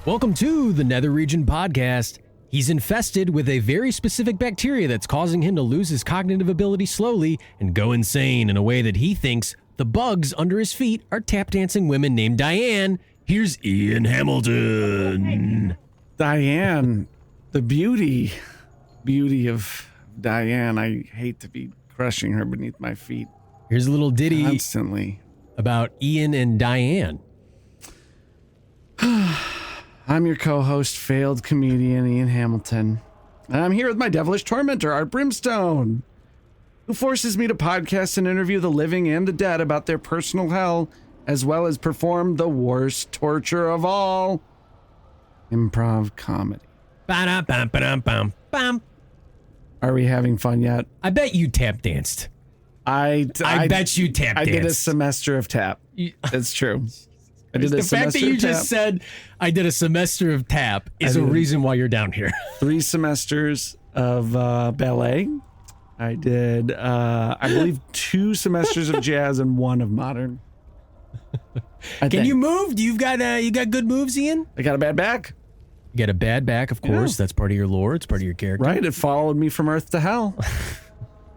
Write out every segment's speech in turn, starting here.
Welcome to the Nether Region podcast. He's infested with a very specific bacteria that's causing him to lose his cognitive ability slowly and go insane in a way that he thinks the bugs under his feet are tap dancing women named Diane. Here's Ian Hamilton. Diane, the beauty of Diane. I hate to be crushing her beneath my feet. Here's a little ditty constantly about Ian and Diane. I'm your co-host, failed comedian Ian Hamilton, and I'm here with my devilish tormentor, Art Brimstone, who forces me to podcast and interview the living and the dead about their personal hell, as well as perform the worst torture of all, improv comedy. Ba-da-bum-ba-dum-bum-bum. Are we having fun yet? I bet you tap danced. I bet you tap danced. I did a semester of tap. That's true. The fact that you just said I did a semester of tap is a reason why you're down here. 3 semesters of ballet. I did, I believe, 2 semesters of jazz and 1 of modern. Can you move? You got good moves, Ian? I got a bad back. You got a bad back, of course. Yeah. That's part of your lore. It's part of your character. Right. It followed me from earth to hell.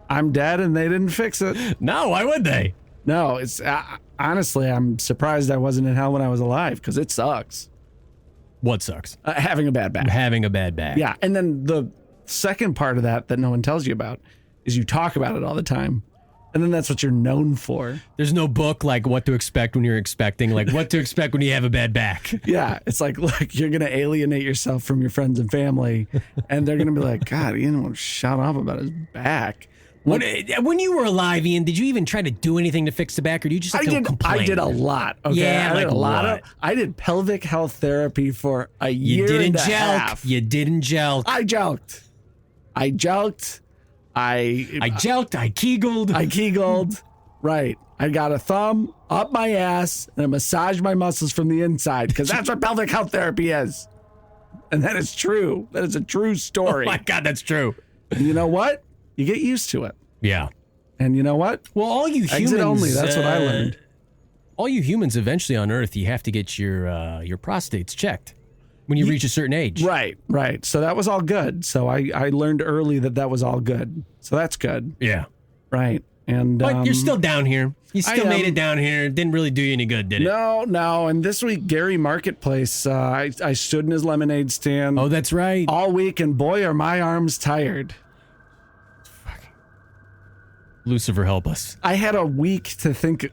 I'm dead and they didn't fix it. No, why would they? No, it's honestly, I'm surprised I wasn't in hell when I was alive because it sucks. What sucks? Having a bad back. Having a bad back. Yeah. And then the second part of that no one tells you about is you talk about it all the time. And then that's what you're known for. There's no book like what to expect when you're expecting, like what to expect when you have a bad back. Yeah. It's like, look, you're going to alienate yourself from your friends and family. And they're going to be like, God, Ian won't shut up about his back. When you were alive, Ian, did you even try to do anything to fix the back, or do you just complain? I did a lot. Okay? Yeah, I did pelvic health therapy for a year and a half. You didn't gel. I jelked. I jelked. I kegeled. Right. I got a thumb up my ass and I massaged my muscles from the inside because that's what pelvic health therapy is. And that is true. That is a true story. Oh my God, that's true. And you know what? You get used to it. Yeah. And you know what? Well, all you humans... Exit only, that's what I learned. All you humans eventually on Earth, you have to get your prostates checked when you reach a certain age. Right. So that was all good. So I learned early that was all good. So that's good. Yeah. Right. And but you're still down here. You still made it down here. It didn't really do you any good, did it? No. And this week, Gary Marketplace, I stood in his lemonade stand. Oh, that's right. All week, and boy, are my arms tired. Lucifer, help us. I had a week to think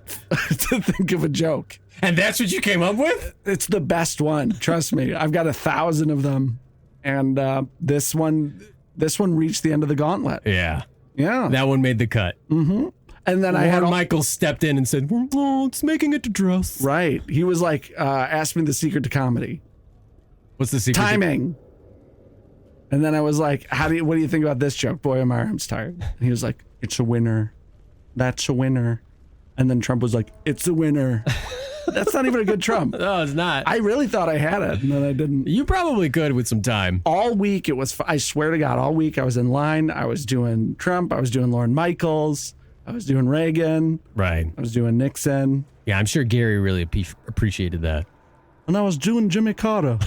of a joke. And that's what you came up with? It's the best one. Trust me. I've got 1,000 of them. And this one reached the end of the gauntlet. Yeah. Yeah. That one made the cut. Mm-hmm. And then Michael stepped in and said, "Oh, it's making it to dress." Right. He was like, asked me the secret to comedy. What's the secret? Timing. And then I was like, what do you think about this joke? Boy, my arm's tired. And he was like, "It's a winner. That's a winner." And then Trump was like, "It's a winner." That's not even a good Trump. No, it's not. I really thought I had it, and then I didn't. You probably could with some time. All week, I swear to God, all week I was in line. I was doing Trump. I was doing Lorne Michaels. I was doing Reagan. Right. I was doing Nixon. Yeah, I'm sure Gary really appreciated that. And I was doing Jimmy Carter.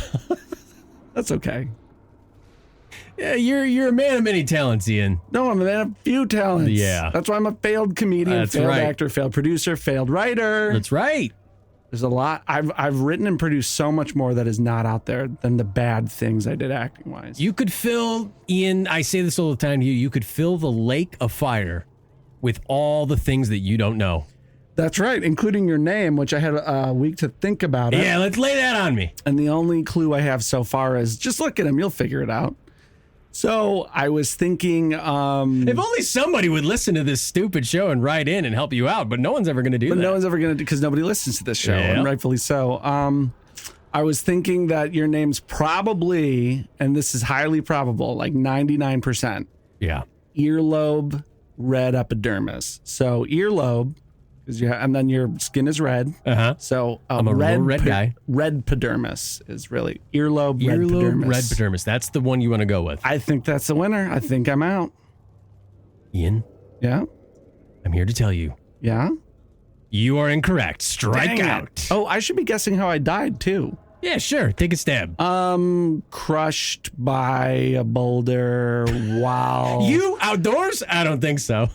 That's okay. Yeah, you're a man of many talents, Ian. No, I'm a man of few talents. Yeah. That's why I'm a failed comedian, failed actor, failed producer, failed writer. That's right. There's a lot. I've written and produced so much more that is not out there than the bad things I did acting wise. You could fill, Ian, I say this all the time to you, you could fill the lake of fire with all the things that you don't know. That's right, including your name, which I had a week to think about it. Yeah, let's lay that on me. And the only clue I have so far is just look at him, you'll figure it out. So I was thinking... if only somebody would listen to this stupid show and write in and help you out, but no one's ever going to do that. But no one's ever going to do, because nobody listens to this show, and rightfully so. I was thinking that your name's probably, and this is highly probable, like 99%. Yeah. Earlobe, red epidermis. So earlobe, and then your skin is red. Uh-huh. So I'm a red guy. Red epidermis is really earlobe, red epidermis. Red epidermis. That's the one you want to go with. I think that's the winner. I think I'm out. Ian? Yeah? I'm here to tell you. Yeah? You are incorrect. Strike out. Oh, I should be guessing how I died, too. Yeah, sure. Take a stab. Crushed by a boulder while... You outdoors? I don't think so.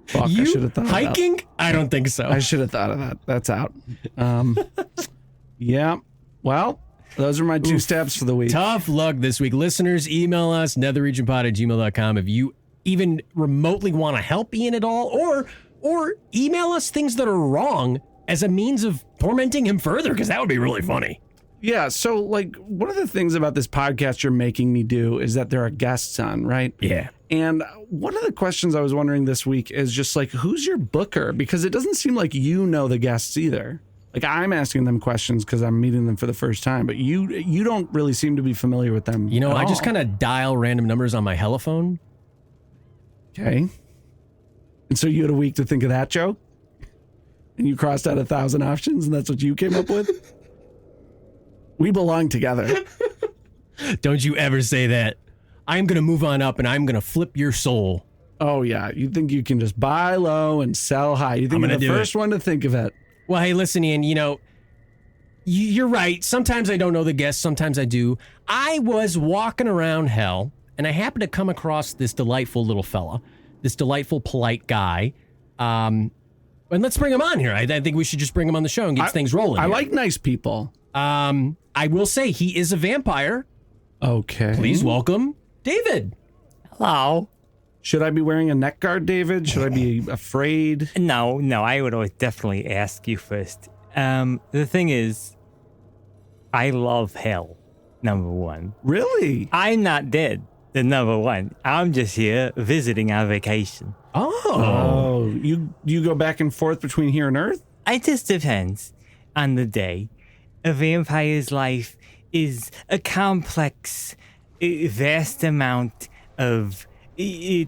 Fuck, I should have thought hiking? of that. I don't think so. I should have thought of that. That's out. Yeah. Well, those are my 2 stabs for the week. Tough luck this week. Listeners, email us, netherregionpod@gmail.com if you even remotely want to help Ian at all, or email us things that are wrong as a means of tormenting him further, because that would be really funny. Yeah, so, like, one of the things about this podcast you're making me do is that there are guests on, right? Yeah. And one of the questions I was wondering this week is just, like, who's your booker? Because it doesn't seem like you know the guests either. Like, I'm asking them questions because I'm meeting them for the first time, but you don't really seem to be familiar with them. You know, I at just all. kind of dial random numbers on my telephone. Okay. And so you had a week to think of that joke? And you crossed out 1,000 options, and that's what you came up with? We belong together. Don't you ever say that. I'm going to move on up, and I'm going to flip your soul. Oh, yeah. You think you can just buy low and sell high. You think you're the first one to think of it. Well, hey, listen, Ian, you know, you're right. Sometimes I don't know the guests. Sometimes I do. I was walking around hell, and I happened to come across this delightful little fella, this delightful, polite guy. And let's bring him on here. I think we should just bring him on the show and get things rolling. I like nice people. I will say he is a vampire. Okay. Please welcome David. Hello. Should I be wearing a neck guard, David? Should I be afraid? No, I would always definitely ask you first. The thing is, I love hell, number one. Really? I'm not dead, the number one. I'm just here visiting on vacation. Oh, you go back and forth between here and Earth? It just depends on the day. A vampire's life is a complex, vast amount of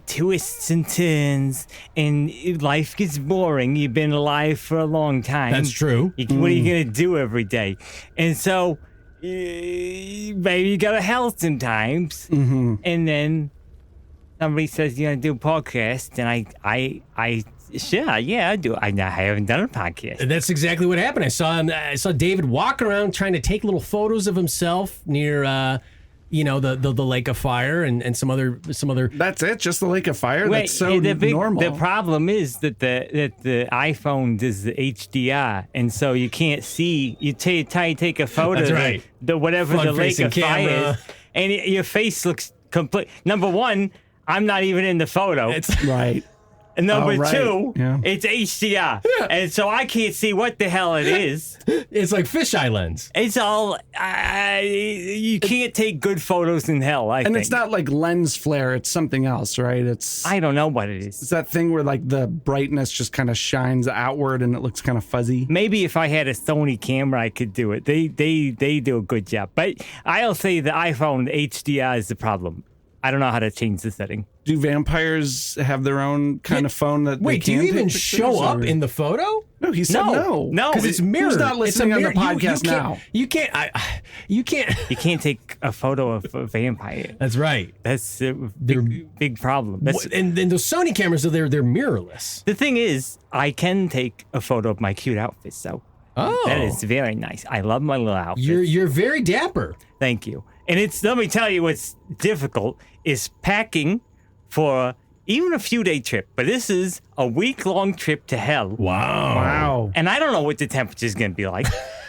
twists and turns, and life gets boring. You've been alive for a long time. That's true. What are you going to do every day? And so maybe you go to hell sometimes, and then somebody says you're going to do a podcast, and I sure, yeah, I do. I haven't done a podcast. That's exactly what happened. I saw David walking around trying to take little photos of himself near the lake of fire and some other. That's it? Just the lake of fire? Wait, That's so normal. The problem is that the iPhone does the HDR, and so you can't see. You take a photo. That's of right. the whatever the lake Front-facing of fire camera. is, and your face looks complete. Number one, I'm not even in the photo. Right. And number Oh, right. two, Yeah. it's HDR. Yeah. And so I can't see what the hell it is. It's like fisheye lens. It's all, you can't take good photos in hell, I think. And it's not like lens flare, it's something else, right? I don't know what it is. It's that thing where like the brightness just kind of shines outward and it looks kind of fuzzy. Maybe if I had a Sony camera, I could do it. They do a good job. But I'll say the iPhone HDR is the problem. I don't know how to change the setting. Do vampires have their own kind of phone that Wait, they do can you even take show pictures, up or- in the photo? No, he said no. No, Because it's mirrored. Who's not listening It's a on the mirror. podcast now? You can't. You can't. You can't take a photo of a vampire. That's right. That's a big problem. That's, And those Sony cameras, they're mirrorless. the thing is, I can take a photo of my cute outfit, so Oh, that is very nice. I love my little outfit. You're very dapper. Thank you. And let me tell you what's difficult is packing for even a few-day trip. But this is a week-long trip to hell. Wow. And I don't know what the temperature is going to be like.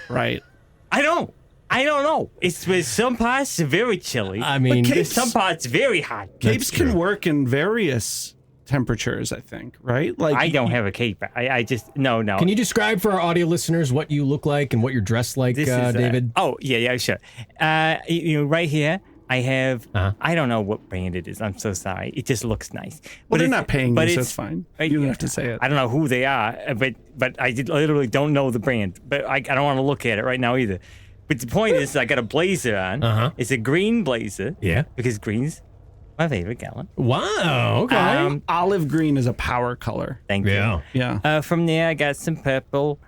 Right. I don't know. It's with some parts very chilly. I mean, But There's some parts very hot. Capes true. can work in various temperatures, I think, right? Like I don't have a cape. I just no. can you describe for our audio listeners what you look like and what you're dressed like, This is David? Yeah, sure. Right here I have. I don't know what brand it is. I'm so sorry. It just looks nice. Well, they're it's- not paying but you, so it's it's fine. You don't have to say it. I don't know who they are, but I literally don't know the brand. But I don't want to look at it right now either. But the point is, I got a blazer on. It's a green blazer. Yeah. Because green's my favorite color. Wow. Okay. Olive green is a power color. Thank you. yeah. Yeah. From there, I got some purple,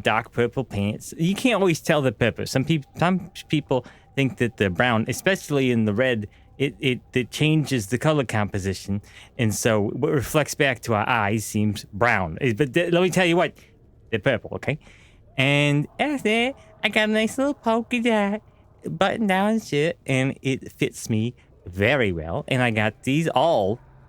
dark purple pants. You can't always tell the purple. Some people think that the brown, especially in the red, it changes the color composition, and so what reflects back to our eyes seems brown. But let me tell you what, they're purple, okay? And after that, I got a nice little polka dot button down shirt, and it fits me very well. And I got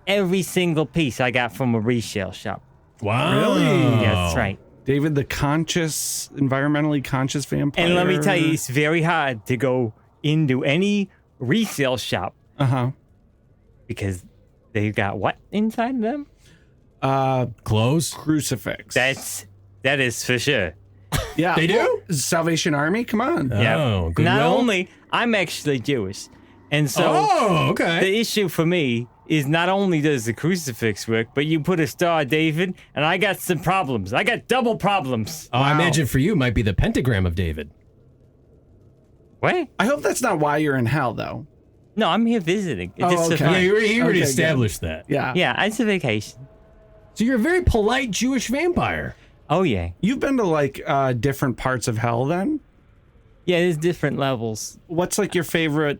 every single piece I got from a resale shop. Wow. Really? Yeah, that's right. David, the environmentally conscious vampire. And let me tell you, it's very hard to go into any resale shop because they've got what inside of them? Clothes? Crucifix. That is for sure. Yeah. They do? Salvation Army? Come on. Oh, Goodwill? Not only, I'm actually Jewish. And so okay. the issue for me is not only does the crucifix work, but you put a Star of David, and I got some problems. I got double problems. I imagine for you it might be the pentagram of David. What? I hope that's not why you're in hell, though. No, I'm here visiting. It's just okay. a Yeah, fun. you already Okay, established that. Yeah. Yeah, it's a vacation. So you're a very polite Jewish vampire. Oh, yeah. You've been to like different parts of hell then? Yeah, there's different levels. What's like your favorite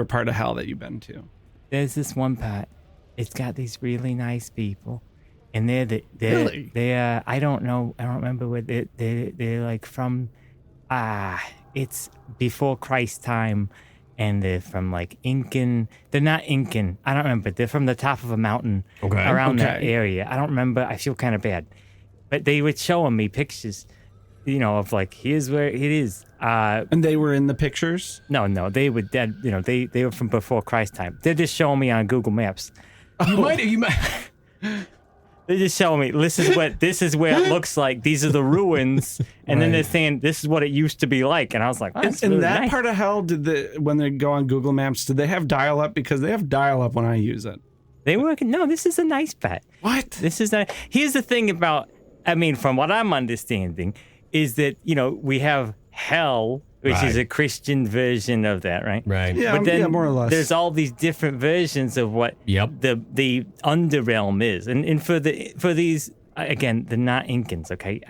part of hell that you've been to? There's this one part. It's got these really nice people. And Really? I don't know. I don't remember where they're like from. It's before Christ time. And they're from like Incan. They're not Incan. I don't remember. They're from the top of a mountain around that area. I don't remember. I feel kind of bad. But they were showing me pictures, of like, here's where it is. And they were in the pictures? No, they were dead. They were from before Christ time. They're just showing me on Google Maps. You might. They're just showing me this is where it looks like. These are the ruins, and then they're saying this is what it used to be like. And I was like, oh, that's in really that nice. part of hell, when they go on Google Maps, did they have dial-up? Because they have dial-up when I use it. They were no. This is a nice part. What? This is not. Here's the thing about. I mean, from what I'm understanding, is that we have hell, which is a Christian version of that, right? Right. Yeah, But then more or less. there's all these different versions of what the underrealm is, and for these again, they're not Incans, okay?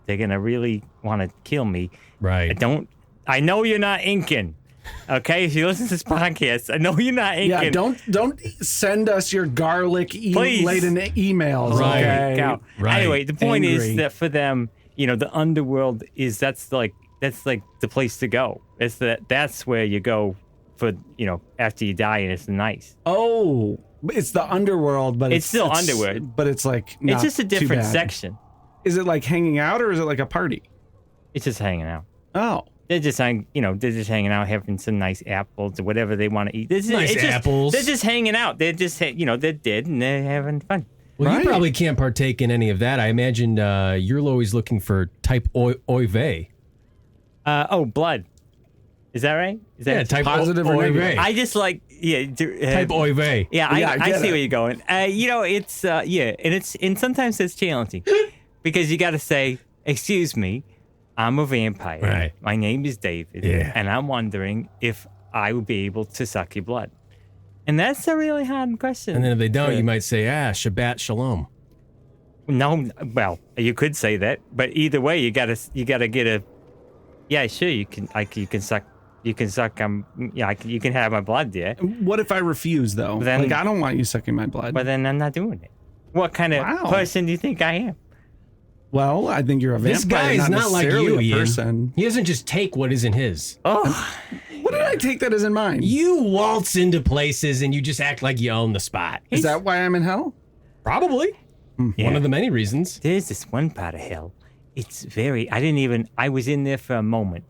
They're gonna really want to kill me. Right. I know you're not Incan, okay? If you listen to this podcast, I know you're not Incan. Yeah, don't send us your garlic laden emails. Right. Okay? Cow. Right. Anyway, the point Angry. is that for them, the underworld that's like the place to go. That's where you go for after you die, and it's nice. Oh, it's the underworld, but It's still underworld. But it's like not It's just a too different bad. section. Is it like hanging out or is it like a party? It's just hanging out. Oh, They're just hanging out, having some nice apples or whatever they want to eat. Apples. They're just hanging out. They're just they're dead and they're having fun. Well, Right. you probably can't partake in any of that. I imagine you're always looking for type oive. Blood. Is that right? Is that Type positive or oive. negative? I just like Type oive. Yeah, I I get see it. where you're going. It's and sometimes it's challenging because you got to say, "Excuse me, I'm a vampire. Right. My name is David, and I'm wondering if I would be able to suck your blood." And that's a really hard question. And then if they don't, you might say, Shabbat Shalom. No, well, you could say that, but either way, you gotta get a. Yeah, sure, you can. You can suck. You can suck. You can have my blood, yeah. what if I refuse though? Then- like I don't want you sucking my blood. But then I'm not doing it. What kind of Wow. person do you think I am? Well, I think you're a vampire. This guy is not like necessarily you, a Ian. person. He doesn't just take what isn't his. Oh, What did I take that as in mind? You waltz into places and you just act like you own the spot. Is that why I'm in hell? Probably. Yeah. One of the many reasons. there's this one part of hell. It's very. I was in there for a moment.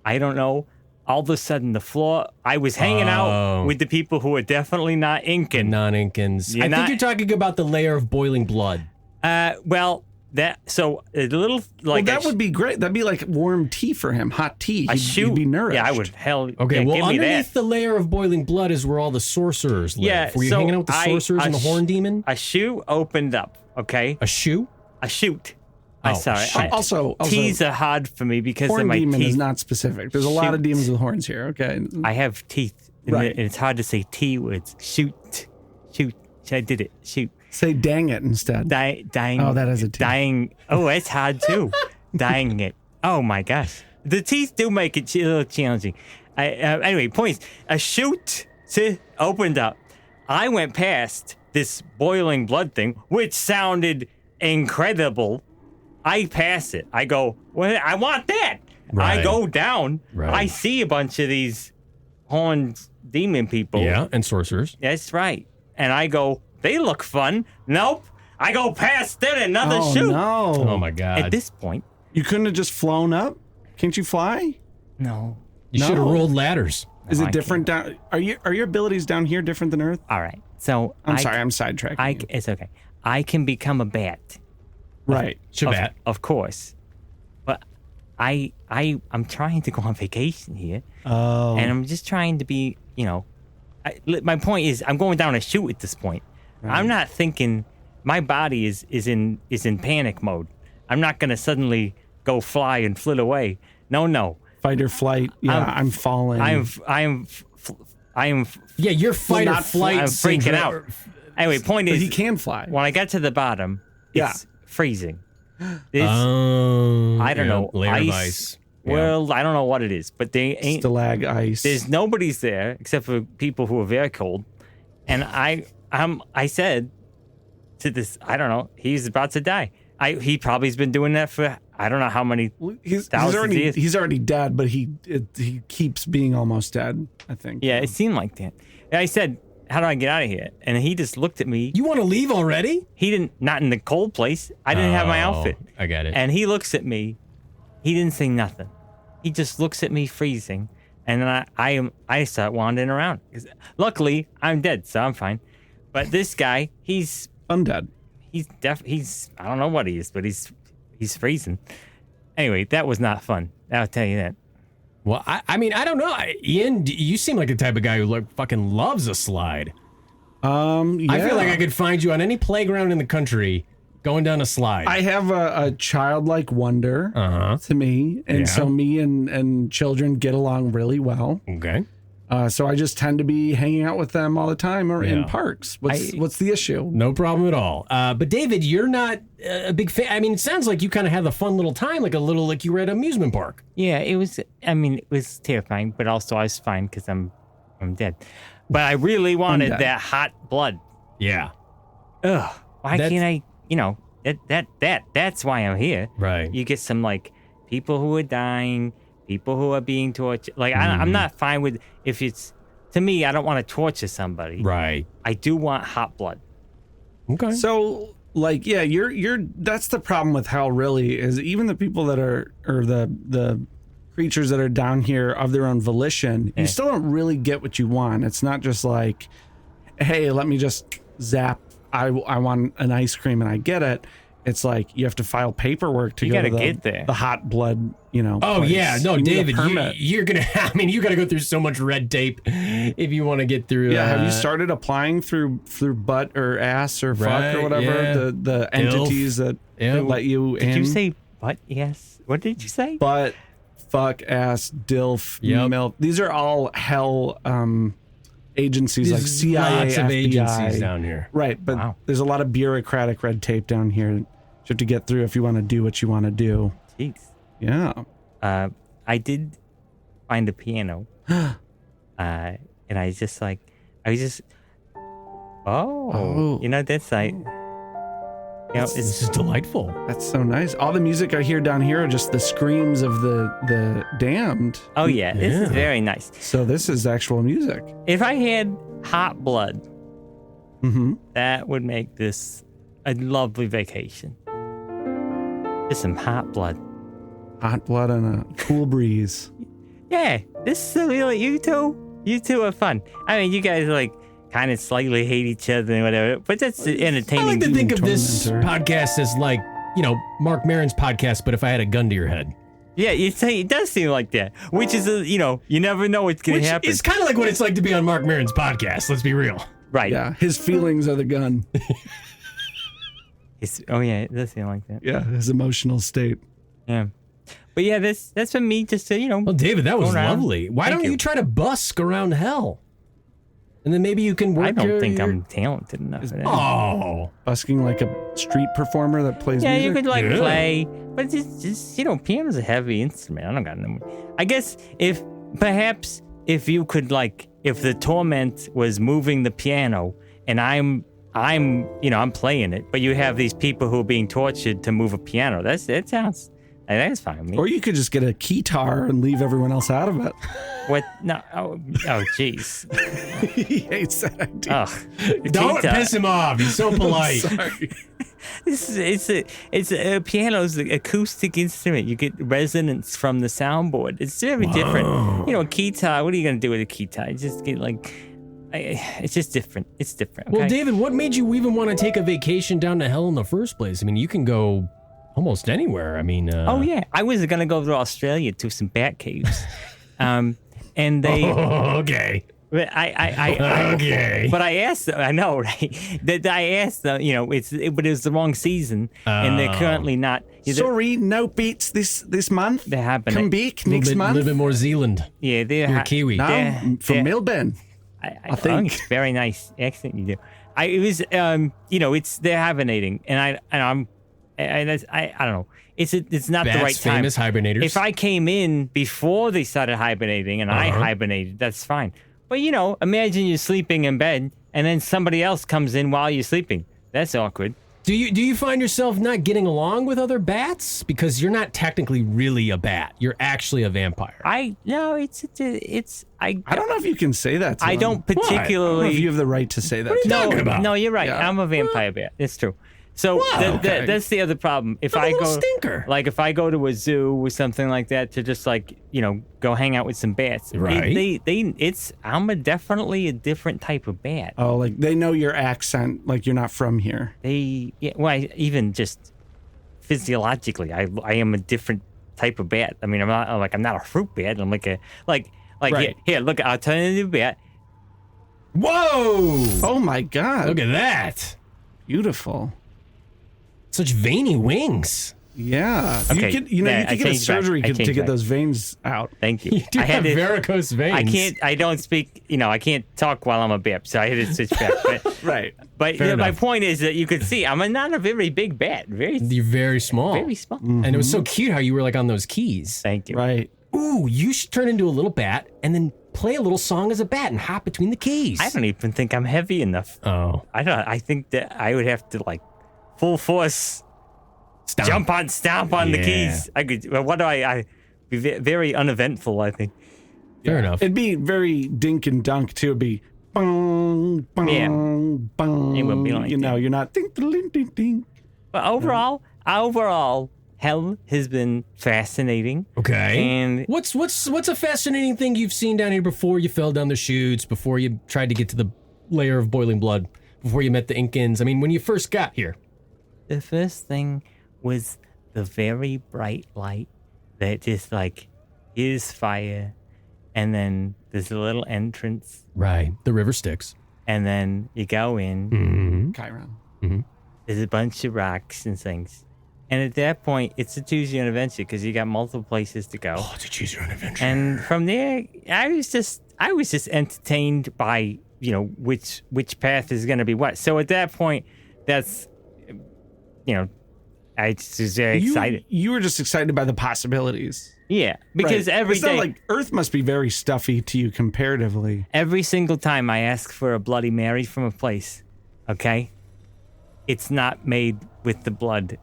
I don't know. All of a sudden, the floor. I was hanging out with the people who are definitely not Incan. Non-Incans. You're I not- think you're talking about the layer of boiling blood. Well, so a little like Well, that would be great. That'd be like warm tea for him, hot tea. a shoe. He'd be nourished. Yeah, I would. Hell. Okay, yeah, well, give me underneath that. the layer of boiling blood is where all the sorcerers live. Yeah, Were you so hanging out with the sorcerers and the horn demon? A shoe opened up. Okay, A shoe? a shoot. Oh, I'm sorry. shit. Also, Teeth are hard for me because of horn my demon teeth. is not specific. There's a lot of Shoot. demons with horns here. Okay. I have teeth, and Right. it's hard to say T words. Shoot. I did it. Shoot. Say dang it instead. Dying. Oh, that is a T. Dying. Oh, it's hard too. Dying it. Oh my gosh. The teeth do make it a little challenging. Anyway, points. A chute opened up. I went past this boiling blood thing, which sounded incredible. I pass it. I go, well, I want that. Right. I go down. Right. I see a bunch of these horned demon people. Yeah, and sorcerers. That's right. And I go, they look fun. Nope. I go past it, another shoot. No. Oh my God. At this point, You couldn't have just flown up? Can't you fly? no. You should have No. rolled ladders. Is No, I it different down? Are your abilities down here different than Earth? All right. So I'm sorry, I'm sidetracking. you. It's okay. I can become a bat. Right. Shabat. Of course. But I'm trying to go on vacation here. Oh. And I'm just trying to be, my point is I'm going down a chute at this point. I'm not thinking my body is in panic mode. I'm not going to suddenly go fly and flit away. No. Fight or flight. Yeah, I'm falling. I am Yeah, your fight or not flight. I'm freaking syndrome- out. Anyway, point But is he can fly. when I got to the bottom, it's freezing. It's, I don't know. Layer of ice. Yeah. Well, I don't know what it is, but they ain't. Stalag ice. There's nobody's there except for people who are very cold. And I said to this, I don't know, he's about to die. He probably's been doing that for I don't know how many He's thousands of already years. he's already dead, but he keeps being almost dead, I think. Yeah, it seemed like that. And I said, how do I get out of here? And he just looked at me. You want to leave already? He didn't, not in the cold place. I didn't have my outfit. I get it. And he looks at me. He didn't say nothing. He just looks at me freezing. And then I start wandering around. Luckily, I'm dead, so I'm fine. But this guy, he's Undead. I don't know what he is, but he's freezing. Anyway, that was not fun. I'll tell you that. Well, I mean, I don't know. Ian, you seem like the type of guy who fucking loves a slide. Yeah. I feel like I could find you on any playground in the country going down a slide. I have a childlike wonder to me, and Yeah. so me and children get along really well. Okay. So I just tend to be hanging out with them all the time or in Yeah. parks. What's the issue? No problem at all. But David, you're not a big fan. I mean, it sounds like you kind of had a fun little time, like you were at an amusement park. Yeah, it was terrifying, but also I was fine because I'm dead. But I really wanted Undead. that hot blood. Yeah. Ugh. Why That's- can't I, that's why I'm here. Right. You get some people who are dying, people who are being tortured. I'm not fine with if it's to me. I don't want to torture somebody. Right. I do want hot blood. Okay. So yeah, you're that's the problem with hell really is even the people that are or the creatures that are down here of their own volition, you still don't really get what you want. It's not just like, hey, let me just zap. I want an ice cream and I get it. It's like you have to file paperwork to You go gotta to get there. the hot blood, Oh place. yeah, no, You need a David, permit. you're gonna. I mean, you got to go through so much red tape if you want to get through. Yeah, have you started applying through butt or ass or fuck Right, or whatever yeah. the entities that let you in? Did you say butt? Yes. What did you say? Butt, fuck, ass, dilf, Yep. milk. These are all hell agencies like There's CIA, lots of FBI. agencies down here. Right, but Wow. there's a lot of bureaucratic red tape down here that you have to get through if you want to do what you want to do. Jeez. Yeah. I did find a piano. And I was just Oh. that's like, This is delightful. That's so nice. All the music I hear down here are just the screams of the damned. oh yeah, this is Yeah. very nice. So this is actual music. If I had hot blood, Mm-hmm. that would make this a lovely vacation. Just some hot blood. Hot blood and a cool breeze. Yeah, this is really you two are fun. I mean, you guys kind of slightly hate each other and whatever, but that's entertaining. I like to think of this Tormentor. podcast as like, Mark Maron's podcast, but if I had a gun to your head. Yeah, it does seem like that, which is you never know what's gonna Which happen. is kind of like what it's like to be on Mark Maron's podcast. Let's be real. Right. Yeah, his feelings are the gun. Oh yeah, it does seem like that. Yeah, his emotional state. Yeah. But yeah, that's for me just to, Well, David, that was Go around. lovely. Why Thank don't you you. try to busk around hell? And then maybe you can work I don't your- think your- I'm talented enough for that. Oh. Busking like a street performer that plays Yeah, music. you could Yeah. play, but it's just piano's a heavy instrument. I don't got no. I guess if you could if the torment was moving the piano and I'm I'm playing it, but you have these people who are being tortured to move a piano. That's fine with me. Or you could just get a keytar and leave everyone else out of it. What? No. Oh, jeez. He hates that idea. Don't piss him off. He's so polite. Sorry. It's a piano's an acoustic instrument. You get resonance from the soundboard. It's very different. A keytar. What are you gonna do with a keytar? You just get it's just different. It's different. Okay? Well, David, what made you even want to take a vacation down to hell in the first place? I mean, you can go almost anywhere. I mean, oh yeah, I was gonna go to Australia to some bat caves, and they. Okay. But Okay. But I asked them. I know, right? That I asked them. But it was the wrong season, and they're currently not. Sorry, no beats this month. They're happening. Come back next month. A little bit more Zealand. Yeah, You're a Kiwi. No, from Melbourne. I think it's very nice accent you do. They're hibernating, and I don't know. It's not the right time. Famous hibernators. If I came in before they started hibernating and I hibernated, that's fine. But imagine you're sleeping in bed and then somebody else comes in while you're sleeping. That's awkward. Do you find yourself not getting along with other bats because you're not technically really a bat? You're actually a vampire. I don't know if you can say that. To I him. don't particularly. I don't know if you have the right to say that. What are you talking about? No, you're right. Yeah. I'm a vampire bat. It's true. So okay. that's the other problem. If I'm a I little go, stinker. like if I go to a zoo or something like that to just go hang out with some bats, Right. I'm definitely a different type of bat. Oh, like they know your accent, like you're not from here. Even just physiologically, I am a different type of bat. I mean, I'm not a fruit bat. I'm like Right. here, look, I'll turn into a bat. Whoa! Oh my God! Look at that. Beautiful. Such veiny wings. Yeah. Okay, You could get a surgery to get those veins out. Thank you. You do have varicose veins. I don't speak, I can't talk while I'm a bat, so I had to switch back. But, Right. But Fair my enough. point is that you could see I'm not a very big bat. You're very small. Very small. And it was so cute how you were on those keys. Thank you. Right. Ooh, you should turn into a little bat and then play a little song as a bat and hop between the keys. I don't even think I'm heavy enough. Oh. I think that I would have to full force stomp on the keys. I could. I be very uneventful, I think. Fair enough. It'd be very dink and dunk too. It'd be bong, bong, Yeah. bong. It would be like that. You're not ding, ding, ding, ding. But overall, hell has been fascinating. Okay. And what's a fascinating thing you've seen down here before you fell down the chutes, before you tried to get to the layer of boiling blood, before you met the Incans? I mean, when you first got here. the first thing was the very bright light that just is fire, and then there's a little entrance, Right. The river Styx. and then you go in. Mm-hmm. Chiron. There's a bunch of rocks and things, and at that point, it's a choose your own adventure because you got multiple places to go. Oh, to choose your own adventure. And from there, I was just entertained by which path is going to be what. So at that point, that's I was very excited. You were just excited by the possibilities. Yeah, because Right. every it's day, not like Earth must be very stuffy to you comparatively. every single time I ask for a Bloody Mary from a place, okay, it's not made with the blood.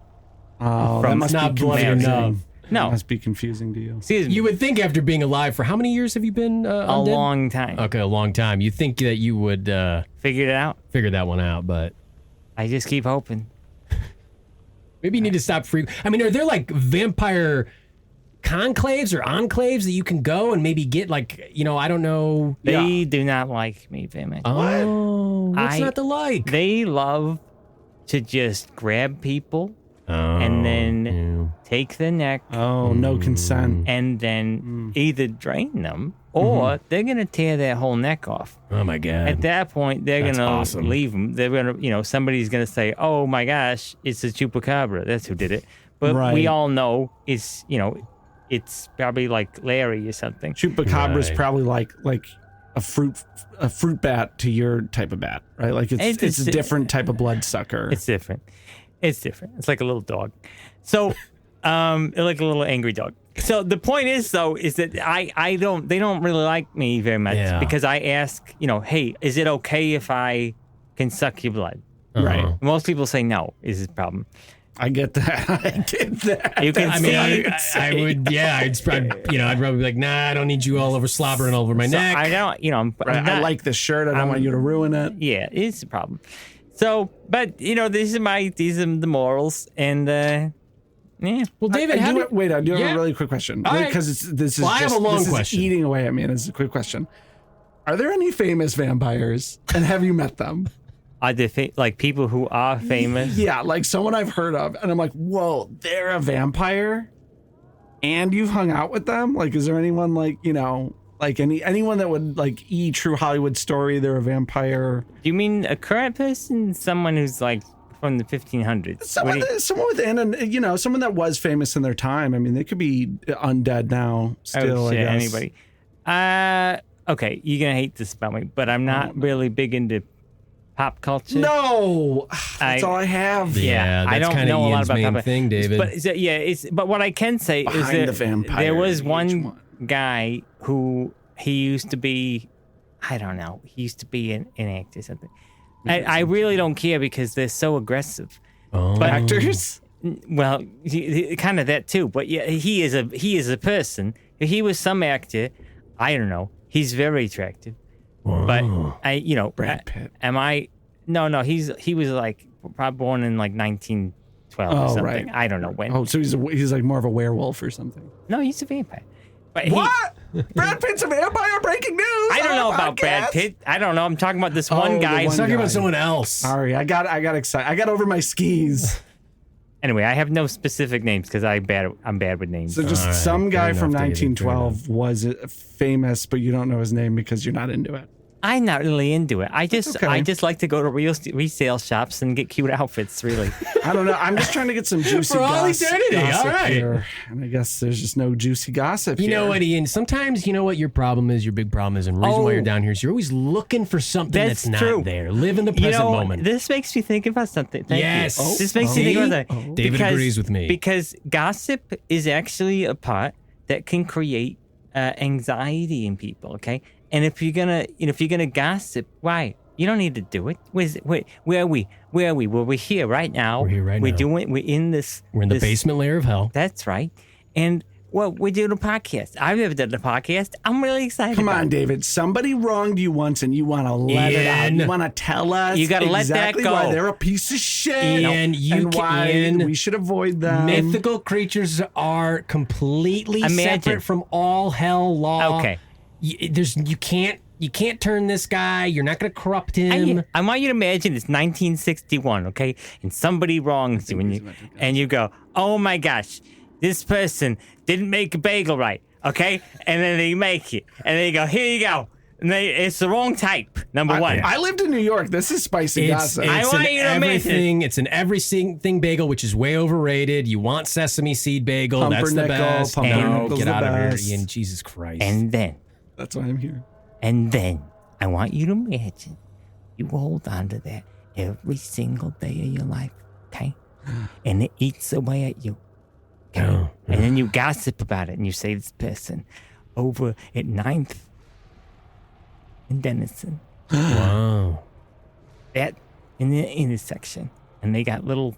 Oh, From- that must not be bloody confusing. enough. No. That must be confusing to you. Excuse me. You would think after being alive for how many years have you been a undead? long time. Okay, a long time. You think that you would Figured it out. figure that one out, but I just keep hoping. maybe you need to stop I mean, are there vampire conclaves or enclaves that you can go and maybe get I don't know. They do not like me very much. Oh, what's not to like? They love to just grab people and then take the neck Oh, no consent. and then either drain them or they're going to tear their whole neck off. Oh my god. At that point, they're going That's to awesome. leave them. They're going to, somebody's going to say, oh my gosh, it's a chupacabra. That's who did it. But Right. we all know it's probably like Larry or something. Chupacabra's Right. probably like a fruit bat to your type of bat, right? Like it's a different type of bloodsucker. It's different. It's different. It's like a little dog. So, like a little angry dog. So the point is, though, is that they don't really like me very much Yeah. because I ask, hey, is it okay if I can suck your blood? Right. Most people say no is his problem. I get that. I get that. You can I mean, I would, yeah, I'd probably be like, nah, I don't need you all over slobbering all over my neck. I don't, I'm Right, not, I like this shirt. I don't want you to ruin it. Yeah, it's a problem. So, but these are the morals, and yeah. Well, David, I do have a really quick question. All right. Because this is Well, I have a long this is question. eating away at me, and it's a quick question. Are there any famous vampires, and have you met them? Are they like people who are famous? Yeah, like someone I've heard of, and I'm like, whoa, they're a vampire, and you've hung out with them. Like, is there anyone like like anyone that would like true Hollywood story? They're a vampire. Do you mean a current person? Someone who's like from the 1500s? Someone within, and someone that was famous in their time. I mean, they could be undead now. Still, oh, shit, I guess. anybody? Okay, you're gonna hate this about me, but I'm not really big into pop culture. No, that's all I have. Yeah, I that's don't kinda know a lot Ian's about main pop thing, David. But what I can say is Behind that the vampire, there was one VH1. guy who he used to be. I don't know. He used to be an actor or something. I really don't care because they're so aggressive. Oh. But Actors. well, kind of that too. But yeah, he is a person. If he was some actor, I don't know. He's very attractive. But Brad Pitt. Am I? No. He was like probably born in like 1912 or something. Right. I don't know when. Oh, so he's like more of a werewolf or something. No, he's a vampire. But What? Brad Pitt's a vampire? Breaking news! I don't on know a about Brad podcast? Pitt. I don't know. I'm talking about this one the guy. one Talking guy. about someone else. Sorry, I got excited. I got over my skis. Anyway, I have no specific names because I'm bad with names. So just All right, some guy fair from enough, David, fair 1912 was famous, but you don't know his name because you're not into it. I'm not really into it. I just okay. like to go to resale shops and get cute outfits. Really. I don't know. I'm just trying to get some juicy For all gossip eternity, all right. here. And I guess there's just no juicy gossip You here. know what, Ian? Sometimes you know what your problem is, your big problem is, and the reason why you're down here is you're always looking for something that's not true. there. Live in the present moment. This makes me think about something. Thank Yes. you. Oh, This makes me think about something. David agrees with me. Because gossip is actually a part that can create anxiety in people. Okay, and if you're gonna gossip, why? You don't need to do it. Where are we? Well, we're here right now. We're here right now. We're in this. We're in the this- basement layer of hell. That's right. And well, we're doing a podcast. I've never done a podcast. I'm really excited. Come about on, it. David. Somebody wronged you once and you want to let it out. Ian. You want to tell us You gotta let that exactly go. why they're a piece of shit. Ian, and why we should avoid them. Mythical creatures are completely Imagine. separate from all hell law. Okay. You can't turn this guy. You're not going to corrupt him. I want you to imagine it's 1961, okay? And somebody wrongs you, and you go, "Oh my gosh, this person didn't make a bagel right," okay? And then they make it, and they go, "Here you go." And it's the wrong type. Number one. I lived in New York. This is spicy gossip. I want an you to admit everything. It's an everything bagel, which is way overrated. You want sesame seed bagel. That's the Pumpernickel, best. pumpernickel's No, get the out of best. here, Ian. Jesus Christ. That's why I'm here. And then I want you to imagine you hold on to that every single day of your life, okay? And it eats away at you. Okay? Oh, And then you gossip about it and you say this person over at 9th and Denison, wow. that in the intersection, and they got little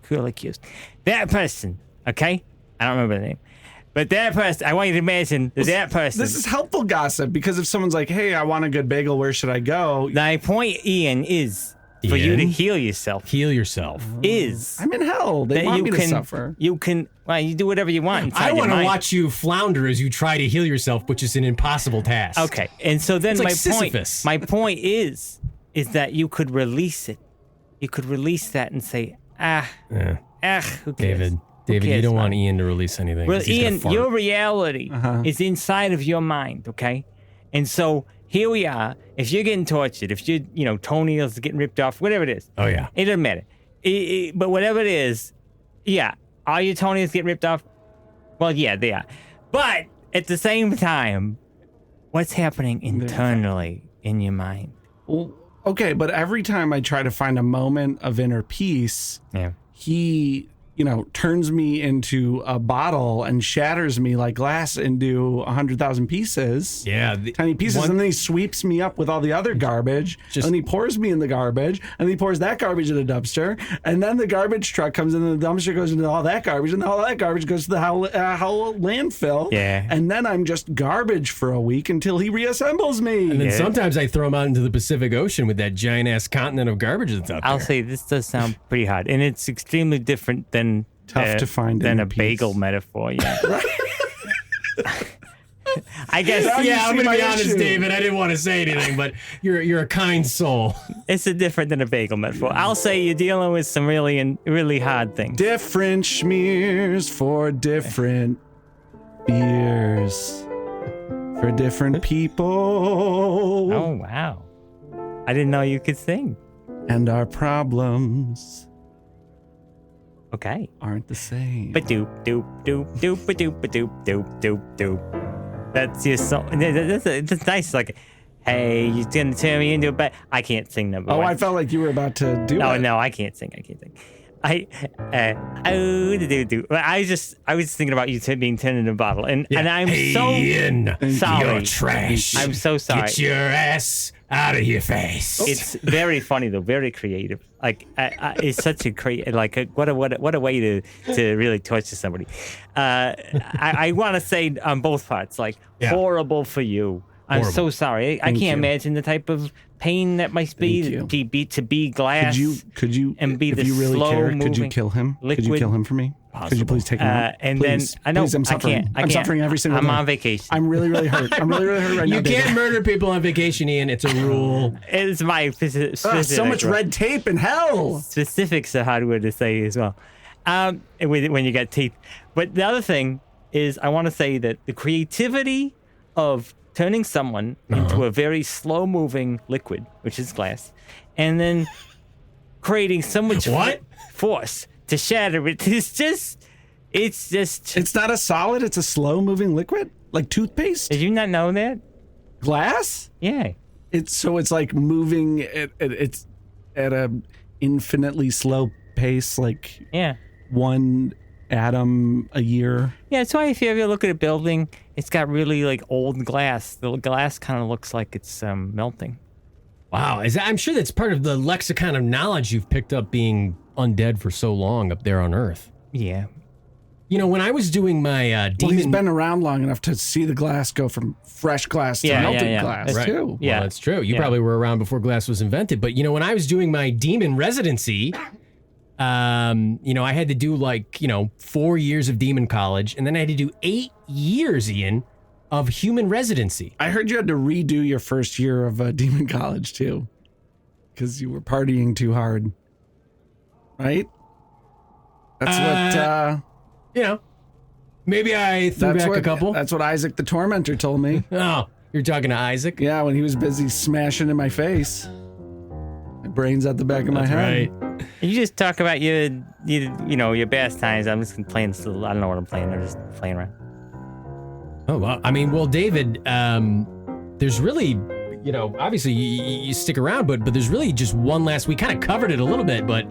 curlicues. That person, okay? I don't remember the name. But that person, I want you to imagine that person. This is helpful gossip because if someone's like, hey, I want a good bagel, where should I go? My point, Ian, is for you to Ian? heal yourself. Heal yourself. Is I'm in hell. They that want you me can to suffer. you can you do whatever you want inside I your want to mind. watch you flounder as you try to heal yourself, which is an impossible task. Okay, and so then It's like my Sisyphus. point is that you could release it. You could release that and say, Yeah. who cares? David, you cares, don't want man? Ian to release anything. Well, 'cause he's gonna Ian, fart. your reality is inside of your mind, okay? And so here we are. If you're getting tortured, if toenails are getting ripped off, whatever it is. Oh, yeah. It doesn't matter. But whatever it is, yeah, are your toenails getting ripped off? Well, yeah, they are. But at the same time, what's happening internally in your mind? Well, okay, but every time I try to find a moment of inner peace, Yeah. he turns me into a bottle and shatters me like glass into 100,000 pieces. Yeah. Tiny pieces. And then he sweeps me up with all the other garbage. And then he pours me in the garbage. And then he pours that garbage in a dumpster. And then the garbage truck comes in and the dumpster goes into all that garbage. And all that garbage goes to the whole landfill. Yeah. And then I'm just garbage for a week until he reassembles me. And then sometimes I throw him out into the Pacific Ocean with that giant-ass continent of garbage that's out there. I'll say this does sound pretty hard, and it's extremely different than tough to find than in a peace. bagel metaphor. Yeah. I guess. Yeah, I'm going to be honest, issue. David. I didn't want to say anything, but you're a kind soul. It's a different than a bagel metaphor. I'll say you're dealing with some really hard things. Different schmears for different beers for different people. Oh wow! I didn't know you could sing. And our problems Okay. aren't the same. Ba doop doop doop doop ba doop ba doop doop doop doop. That's your song. That's nice. Like, hey, you're gonna turn me into a bat. I can't sing number one. I felt like you were about to do it. No, I can't sing. I was thinking about you being turned into a bottle, and I'm so sorry. You're trash. I'm so sorry. Get your ass out of your face. It's very funny though, very creative. Like it's such a what a way to really torture somebody. I want to say on both parts, like horrible for you. I'm so sorry. I can't imagine the type of pain that must be to be glass. Could you and be if the you really care, slow could you moving kill him? liquid? Could you kill him for me? Could you please take him out? And please, then I know please, I'm suffering. I can't. I'm suffering every single day. I'm on vacation. I'm really, really hurt. I'm really, really hurt right now. You can't murder people on vacation, Ian. It's a rule. It's my specific. So much red tape in hell. Specifics are hard word to say as well. When you get teeth. But the other thing is, I want to say that the creativity of turning someone into a very slow-moving liquid, which is glass, and then creating so much force to shatter it is just. It's not a solid. It's a slow-moving liquid, like toothpaste. Did you not know that? Glass. Yeah. It's like moving. It's at a infinitely slow pace, like one atom a year. Yeah, that's why if you ever look at a building, it's got really like old glass. The glass kind of looks like it's melting. Wow, I'm sure that's part of the lexicon of knowledge you've picked up being undead for so long up there on Earth. Yeah. You know, when I was doing my demon... he's been around long enough to see the glass go from fresh glass to melted glass, right. too. Yeah, well, that's true. You probably were around before glass was invented. But, when I was doing my demon residency... I had to do 4 years of demon college, and then I had to do 8 years, Ian, of human residency. I heard you had to redo your first year of demon college too, because you were partying too hard. Right? That's what. Maybe I threw back a couple. That's what Isaac the Tormentor told me. Oh, you're talking to Isaac? Yeah, when he was busy smashing in my face. My brain's at the back of my head. Right. You just talk about your best times. I'm just playing. I don't know what I'm playing. I'm just playing around. Oh, well, well, David, there's really, obviously you stick around, but there's really just one last, we kind of covered it a little bit, but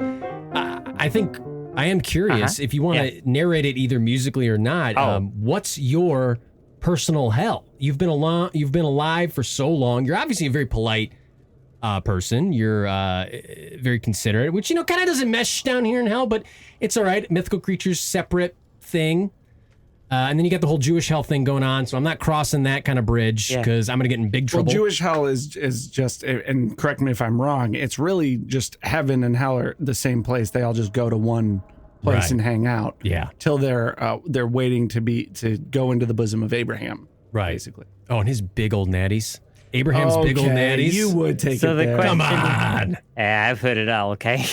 I think I am curious if you want to narrate it either musically or not. What's your personal hell? You've been alive for so long. You're obviously a very polite person. You're very considerate, which, kind of doesn't mesh down here in hell, but it's all right. Mythical creatures, separate thing. And then you got the whole Jewish hell thing going on, so I'm not crossing that kind of bridge because I'm going to get in big trouble. Well, Jewish hell is just, and correct me if I'm wrong, it's really just heaven and hell are the same place. They all just go to one place and hang out. Yeah. Till they're waiting to go into the bosom of Abraham. Right. Basically. Oh, and his big old natties. Abraham's big old natties. You would take so it the there. question, Come on. I've heard it all, okay?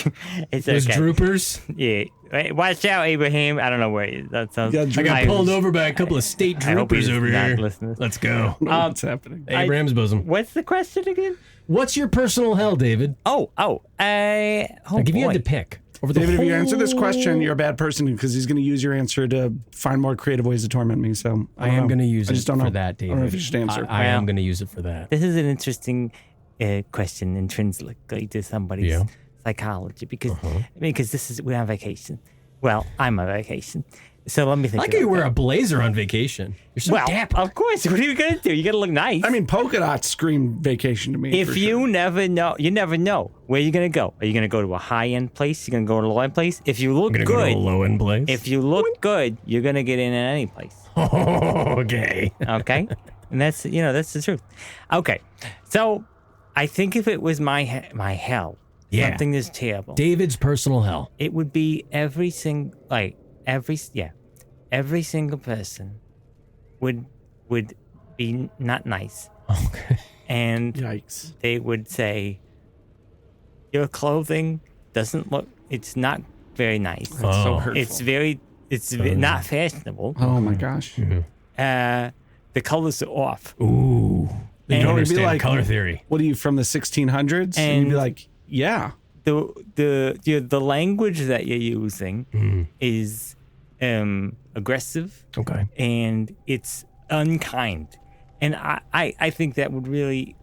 It's Those okay. droopers. Yeah. Wait, watch out, Abraham. I don't know where he is. That sounds... I got pulled over by a couple of state droopers over here. Let's go. What's happening? Abraham's bosom. What's the question again? What's your personal hell, David? I'll give you had to pick. David, if you answer this question, you're a bad person because he's going to use your answer to find more creative ways to torment me. So I am going to use it for that, David. I don't know if you should answer. I am going to use it for that. This is an interesting question intrinsically to somebody's psychology because we're on vacation. Well, I'm on vacation. So let me think. I like how you wear a blazer on vacation. You're so dapper. Of course. What are you going to do? You got to look nice. I mean, polka dots scream vacation to me. If you never know, you never know where you're going to go. Are you going to go to a high-end place? You're going to go to a low-end place? If you look good, go to a low-end place. If you look good, you're going to get in at any place. Okay. Okay? And that's the truth. Okay. So I think if it was my hell, something this terrible. David's personal hell. It would be every single person would be not nice. Okay. And Yikes. they would say, your clothing doesn't look, it's not very nice. That's so hurtful. It's not fashionable. Oh my gosh. The colors are off. Ooh. You And don't it'd be understand like, color theory. What are you, from the 1600s? And you'd be like, yeah. The language that you're using is aggressive. Okay. And it's unkind. And I think that would really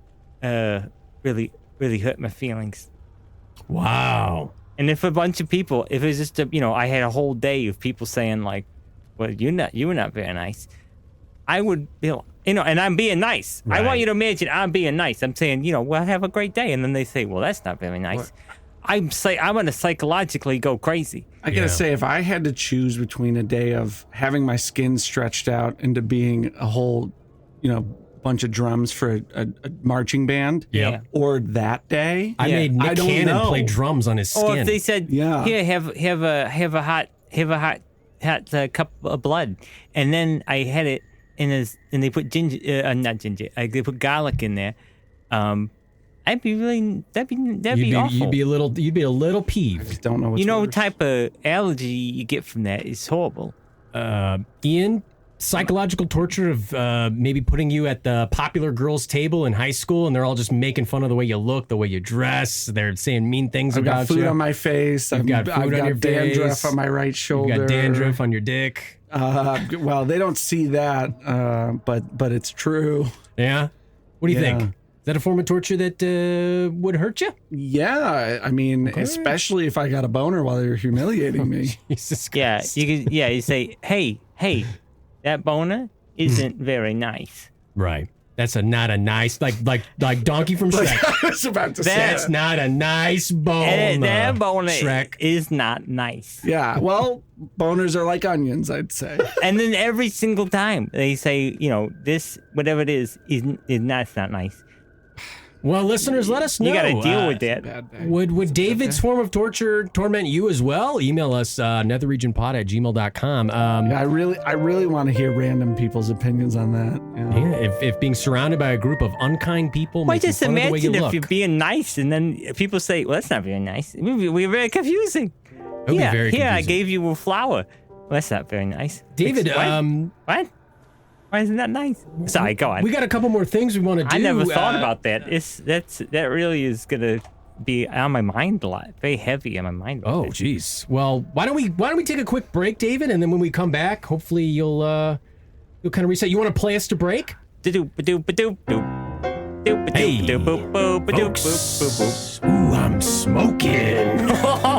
hurt my feelings. Wow. And if a bunch of people, if it's just I had a whole day of people saying like, well, you were not very nice, I would feel, and I'm being nice. Right. I want you to imagine I'm being nice. I'm saying, well, have a great day. And then they say, well, that's not very nice. What? I'm going to psychologically go crazy. I gotta say, if I had to choose between a day of having my skin stretched out into being a whole, bunch of drums for a marching band, Yep. or that day, I made Nick Cannon play drums on his skin. Or if they said, Yeah. here, have a hot cup of blood, and then I had it and they put they put garlic in there. That'd be awful. You'd be a little peeved. don't know what's what worse. type of allergy you get from that is horrible. Ian, psychological torture of maybe putting you at the popular girls' table in high school, and they're all just making fun of the way you look, the way you dress. They're saying mean things I've about got food you. on my face. I've got food on your dandruff face. on my right shoulder. You got dandruff on your dick. Well, they don't see that, but it's true. Yeah. What do you Yeah. think? Is that a form of torture that would hurt you? Yeah, I mean, especially if I got a boner while they were humiliating me. Jesus Yeah, Christ. you say, hey, that boner isn't very nice. Right. That's not a nice, like Donkey from Shrek. I was about to say That's that. not a nice bone. That boner Shrek. is not nice. Yeah, well, boners are like onions, I'd say. And then every single time they say, this, whatever it is not nice. Well, listeners, let us know. You got to deal with that. Bad day. Would David's form of torture torment you as well? Email us, netherregionpod@gmail.com. Yeah, I really want to hear random people's opinions on that. Yeah, if being surrounded by a group of unkind people Well, making just fun of the way you imagine if look. you're being nice and then people say, well, that's not very nice. We're very confusing. It would be very Here, I confusing. gave you a flower. Well, that's not very nice. David, What? Why isn't that nice? Sorry, go on. we got a couple more things we want to do. I never thought about that. That really is gonna be on my mind a lot. Very heavy on my mind. Oh, jeez. Well, why don't we take a quick break, David, and then when we come back, hopefully you'll kind of reset. You want to play us to break? Hey, folks. Ooh, I'm smoking.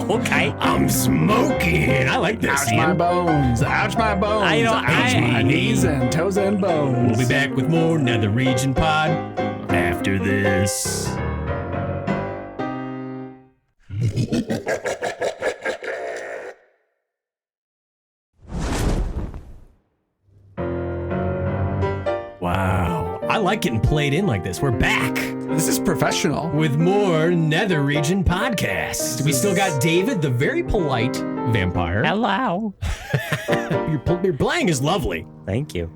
Okay. I'm smoking. I like this. Ouch my bones. Ouch my bones. Ouch my knees and toes and bones. We'll be back with more Nether Region Pod after this. Wow. I like getting played in like this. We're back This is professional. with more Nether Region Podcast. We still got David, the very polite vampire. Hello. Your playing is lovely. Thank you.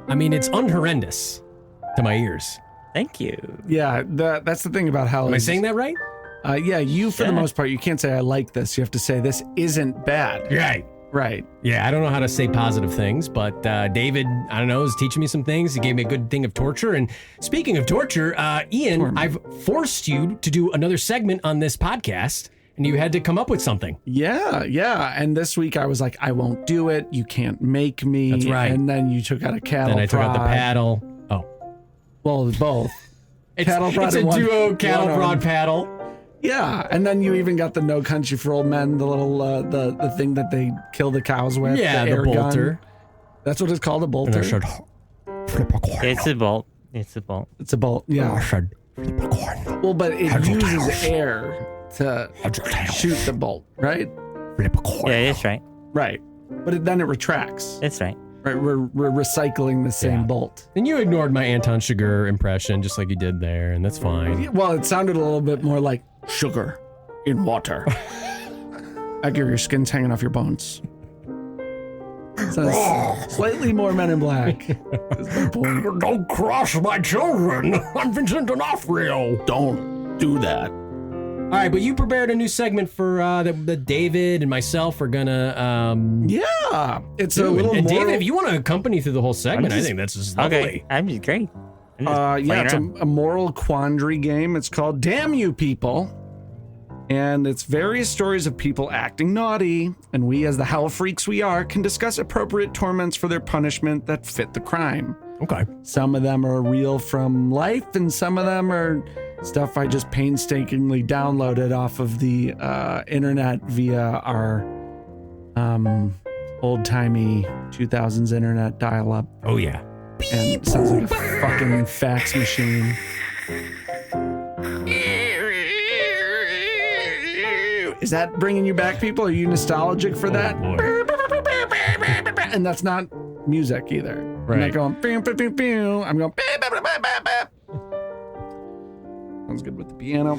I mean, it's unhorrendous to my ears. Thank you. Yeah, that's the thing about how. Am I saying that right? Yeah, you for the Yeah. most part, you can't say I like this. You have to say this isn't bad. Right. Right. Yeah, I don't know how to say positive things, but David, I don't know, is teaching me some things. He gave me a good thing of torture. And speaking of torture, Ian, Torment. I've forced you to do another segment on this podcast, and you had to come up with something. Yeah. And this week I was like, I won't do it. You can't make me. That's right. And then you took out a cattle Then I took out the prod. paddle. Oh. Well, both. Cattle prod It's a and one- duo cattle one prod arm. paddle. Yeah, and then you even got the No Country for Old Men, the little the thing that they kill the cows with. Yeah, the air bolter. gun. That's what it's called, a bolter. And I said, flip a coin. It's a bolt. It's a bolt. It's a bolt. Yeah. I said, flip a coin. Well, but it Heads or uses tails? air to Heads or tails? shoot the bolt, right? Flip a coin. Yeah, that's right. Right. But then it retracts. That's right. Right. We're recycling the same Yeah. bolt. And you ignored my Anton Chigurh impression, just like you did there, and that's fine. Well, it sounded a little bit more like sugar in water. Edgar, your skin's hanging off your bones. Sounds slightly more Men in Black. Is my point. Don't cross my children. I'm Vincent D'Onofrio. Don't do that. All right, but you prepared a new segment for that David and myself are gonna Yeah, it's a do. little and more. David, if you want to accompany through the whole segment, I think that's just lovely. Okay, I'm just great. I'm just Yeah, playing it's around. a moral quandary game. It's called Damn You People. And it's various stories of people acting naughty, and we, as the hell freaks we are, can discuss appropriate torments for their punishment that fit the crime. Okay. Some of them are real from life, and some of them are stuff I just painstakingly downloaded off of the internet via our old-timey 2000s internet dial-up. Oh yeah. And it sounds like a fucking fax machine. Is that bringing you back, people? Are you nostalgic for that? Boy. And that's not music either. I'm Right. not going. Pew, pew, pew, pew. I'm going. Sounds good with the piano.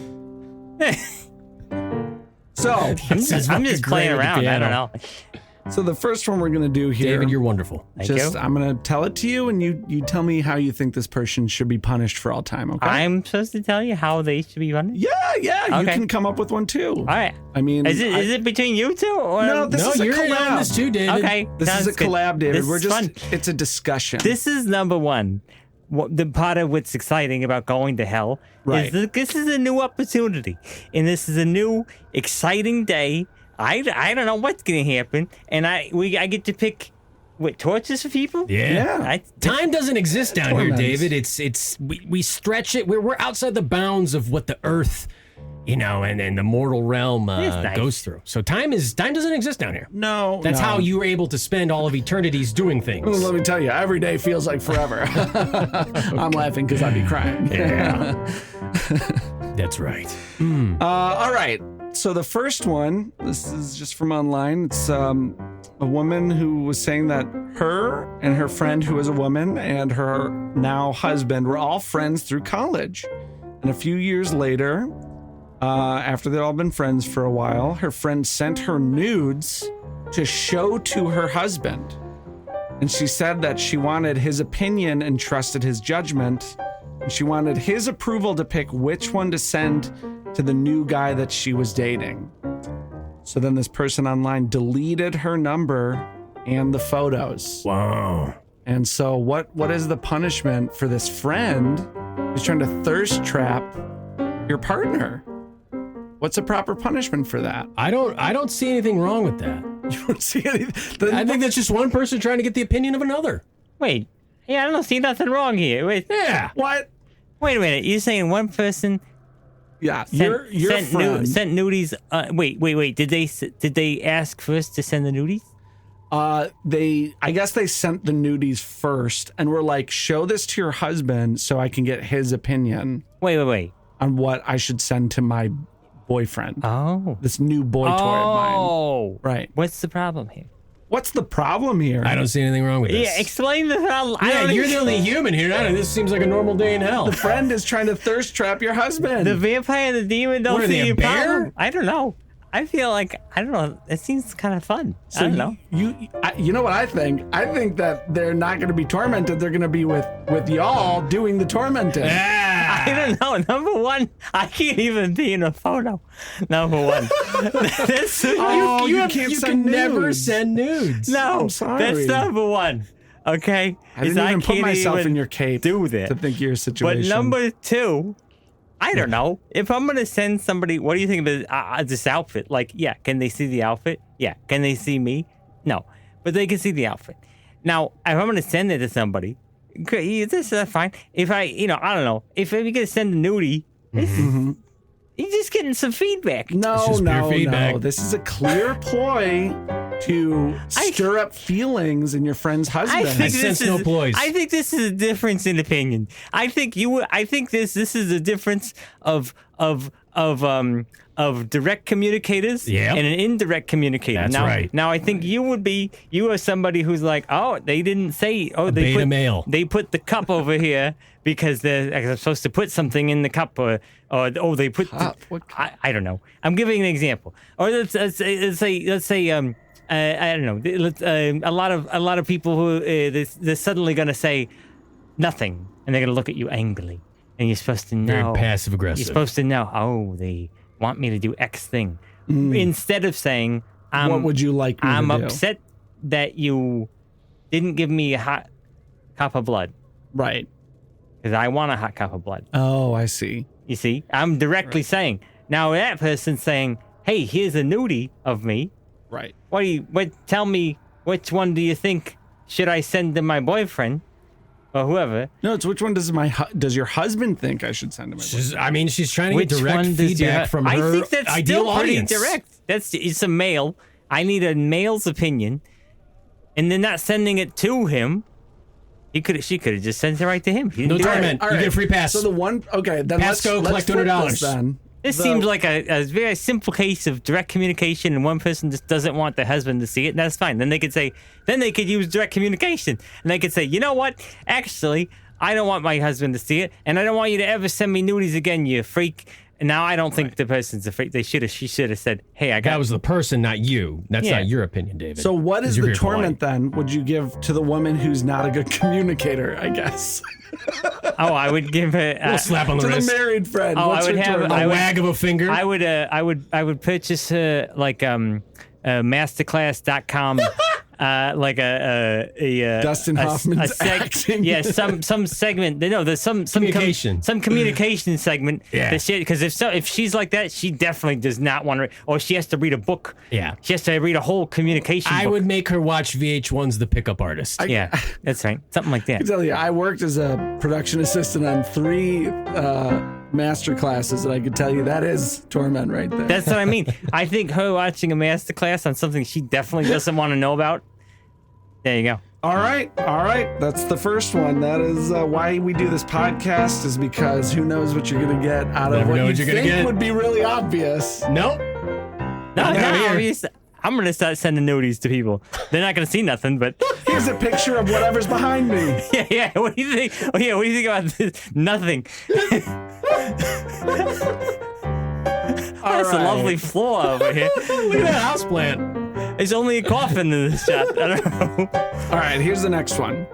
So, I'm just fucking playing great with the around. I piano. don't know. so the first one we're gonna do here. David, you're wonderful. Thank just you. I'm gonna tell it to you, and you tell me how you think this person should be punished for all time. Okay? I'm supposed to tell you how they should be running? Yeah. You Okay. can come up with one too. All right. I mean, Is it between you two? Or No, this No, is a you're in on collab. this too, David. Okay. This is sounds a good. collab, David. This We're is just. fun. It's a discussion. This is number one. The part of what's exciting about going to hell Right. is that this is a new opportunity, and this is a new exciting day. I don't know what's gonna happen, and I get to pick what torches for people. Yeah. Time doesn't exist down Torments. here, David. It's we stretch it. We're outside the bounds of what the earth, and the mortal realm That's nice. goes through. So time doesn't exist down here. No. That's no. how you were able to spend all of eternities doing things. Well, let me tell you, every day feels like forever. I'm laughing because I'd be crying. Yeah. That's right. All right. So the first one, this is just from online. It's a woman who was saying that her and her friend, who is a woman, and her now husband were all friends through college. And a few years later, after they'd all been friends for a while, her friend sent her nudes to show to her husband. And she said that she wanted his opinion and trusted his judgment. And she wanted his approval to pick which one to send to the new guy that she was dating. So then this person online deleted her number and the photos. Wow. And so what is the punishment for this friend who's trying to thirst trap your partner? What's a proper punishment for that? I don't see anything wrong with that. You don't see anything? I think that's just one person trying to get the opinion of another. Wait. Yeah, I don't see nothing wrong here. Wait. Yeah. What? Wait a minute. You're saying one person Yeah, sent, your sent, friend. sent nudies? Wait. Did they ask first to send the nudies? I guess they sent the nudies first and were like, show this to your husband so I can get his opinion Wait. on what I should send to my boyfriend. Oh. This new boy toy of mine. Oh. Right. What's the problem here? What's the problem here? I don't see anything wrong with this. Yeah, explain the problem. I Yeah, don't you're the even- only human here. This seems like a normal day in hell. The friend is trying to thirst trap your husband. The vampire and the demon don't What are see they, a your bear? problem. I don't know. I feel like I don't know. It seems kind of fun. I don't know. You know what I think? I think that they're not going to be tormented. They're going to be with y'all doing the tormenting. I don't know. Number one, I can't even be in a photo. Number one. That's, Oh, you can't you send can never nudes. send nudes. no, I'm sorry. that's number one. Okay? I didn't even put can't myself even in your cape do that. to think your situation. But number two, I don't know. If I'm going to send somebody, what do you think about this outfit? Like, yeah, can they see the outfit? Yeah. Can they see me? No. But they can see the outfit. Now, if I'm going to send it to somebody, this is fine. If I don't know. If you're going to send a nudie, You're just getting some feedback. It's No, just pure no, feedback. no. This is a clear ploy to stir up feelings in your friend's husband. I sense no ploys. I think this is a difference in opinion. I think this is a difference of direct communicators Yep. and an indirect communicator. That's now, right. Now I think you are somebody who's like, oh, they didn't say, oh, beta male. They put the cup over here because they're supposed to put something in the cup, or they put. Cup? What cup? I don't know. I'm giving an example. Or let's say I don't know. A lot of people who they're suddenly going to say nothing, and they're going to look at you angrily, and you're supposed to know. Very passive aggressive. You're supposed to know. Oh, they want me to do X thing, instead of saying, What would you like me I'm to do? upset that you didn't give me a hot cup of blood Right. because I want a hot cup of blood. Oh, I see. You see, I'm directly saying. Now that person's saying, "Hey, here's a nudie of me. Right. Tell me, which one do you think should I send to my boyfriend or whoever?" No, it's which one does your husband think I should send him? She's trying to Which get direct one does feedback from her I think that's ideal still pretty audience. direct. It's a male. I need a male's opinion, and they're not sending it to him. She could have just sent it right to him. He didn't No do it. torment. All You right. get a free pass. So the one, okay, then Pass go, let's collect flip $200. this then. This seems like a very simple case of direct communication, and one person just doesn't want the husband to see it, and that's fine. Then they could use direct communication, and they could say, you know what? Actually, I don't want my husband to see it, and I don't want you to ever send me nudies again, you freak. And now I don't think the person's a freak. She should have said, hey, I got. That was the person, not you. That's Yeah. not your opinion, David. So what is You're the very torment polite. then would you give to the woman who's not a good communicator, I guess? Oh, I would give it. A little slap on the To the wrist. married friend. Oh, What's I would her have- torment? A wag of a finger. I would purchase her like masterclass.com like a Dustin Hoffman's acting. Yeah, some segment. No, there's some Communication. some communication segment. Yeah. Because if she's like that, she definitely does not want to, or she has to read a book. Yeah. She has to read a whole communication. I book. would make her watch VH1's The Pickup Artist. Yeah, that's right. Something like that. I tell you, I worked as a production assistant on 3 master classes, and I could tell you that is torment right there. That's what I mean. I think her watching a masterclass on something she definitely doesn't want to know about. There you go. All right. That's the first one. That is why we do this podcast, is because who knows what you're going to get out of Never what know you what you're gonna think get. would be really obvious. Nope. No, here. I'm gonna start sending nudies to people. They're not gonna see nothing, but Here's a picture of whatever's behind me. yeah. What do you think? Oh yeah, what do you think about this? Nothing. That's a lovely floor over here. Look at that houseplant. There's only a coffin in this shop. I don't know. All right, here's the next one.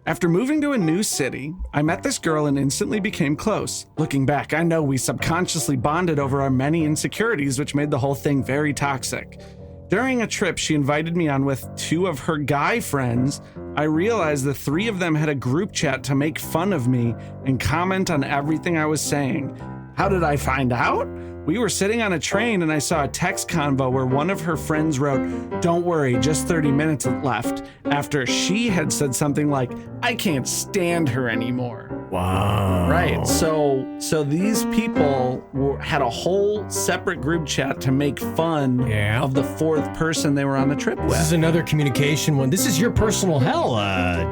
After moving to a new city, I met this girl and instantly became close. Looking back, I know we subconsciously bonded over our many insecurities, which made the whole thing very toxic. During a trip she invited me on with 2 of her guy friends, I realized the 3 of them had a group chat to make fun of me and comment on everything I was saying. How did I find out? We were sitting on a train and I saw a text convo where one of her friends wrote, "Don't worry, just 30 minutes left," after she had said something like, "I can't stand her anymore." Wow. Right. So these people had a whole separate group chat to make fun Yeah. of the 4th person they were on the trip This with. is another communication one. This is your personal hell,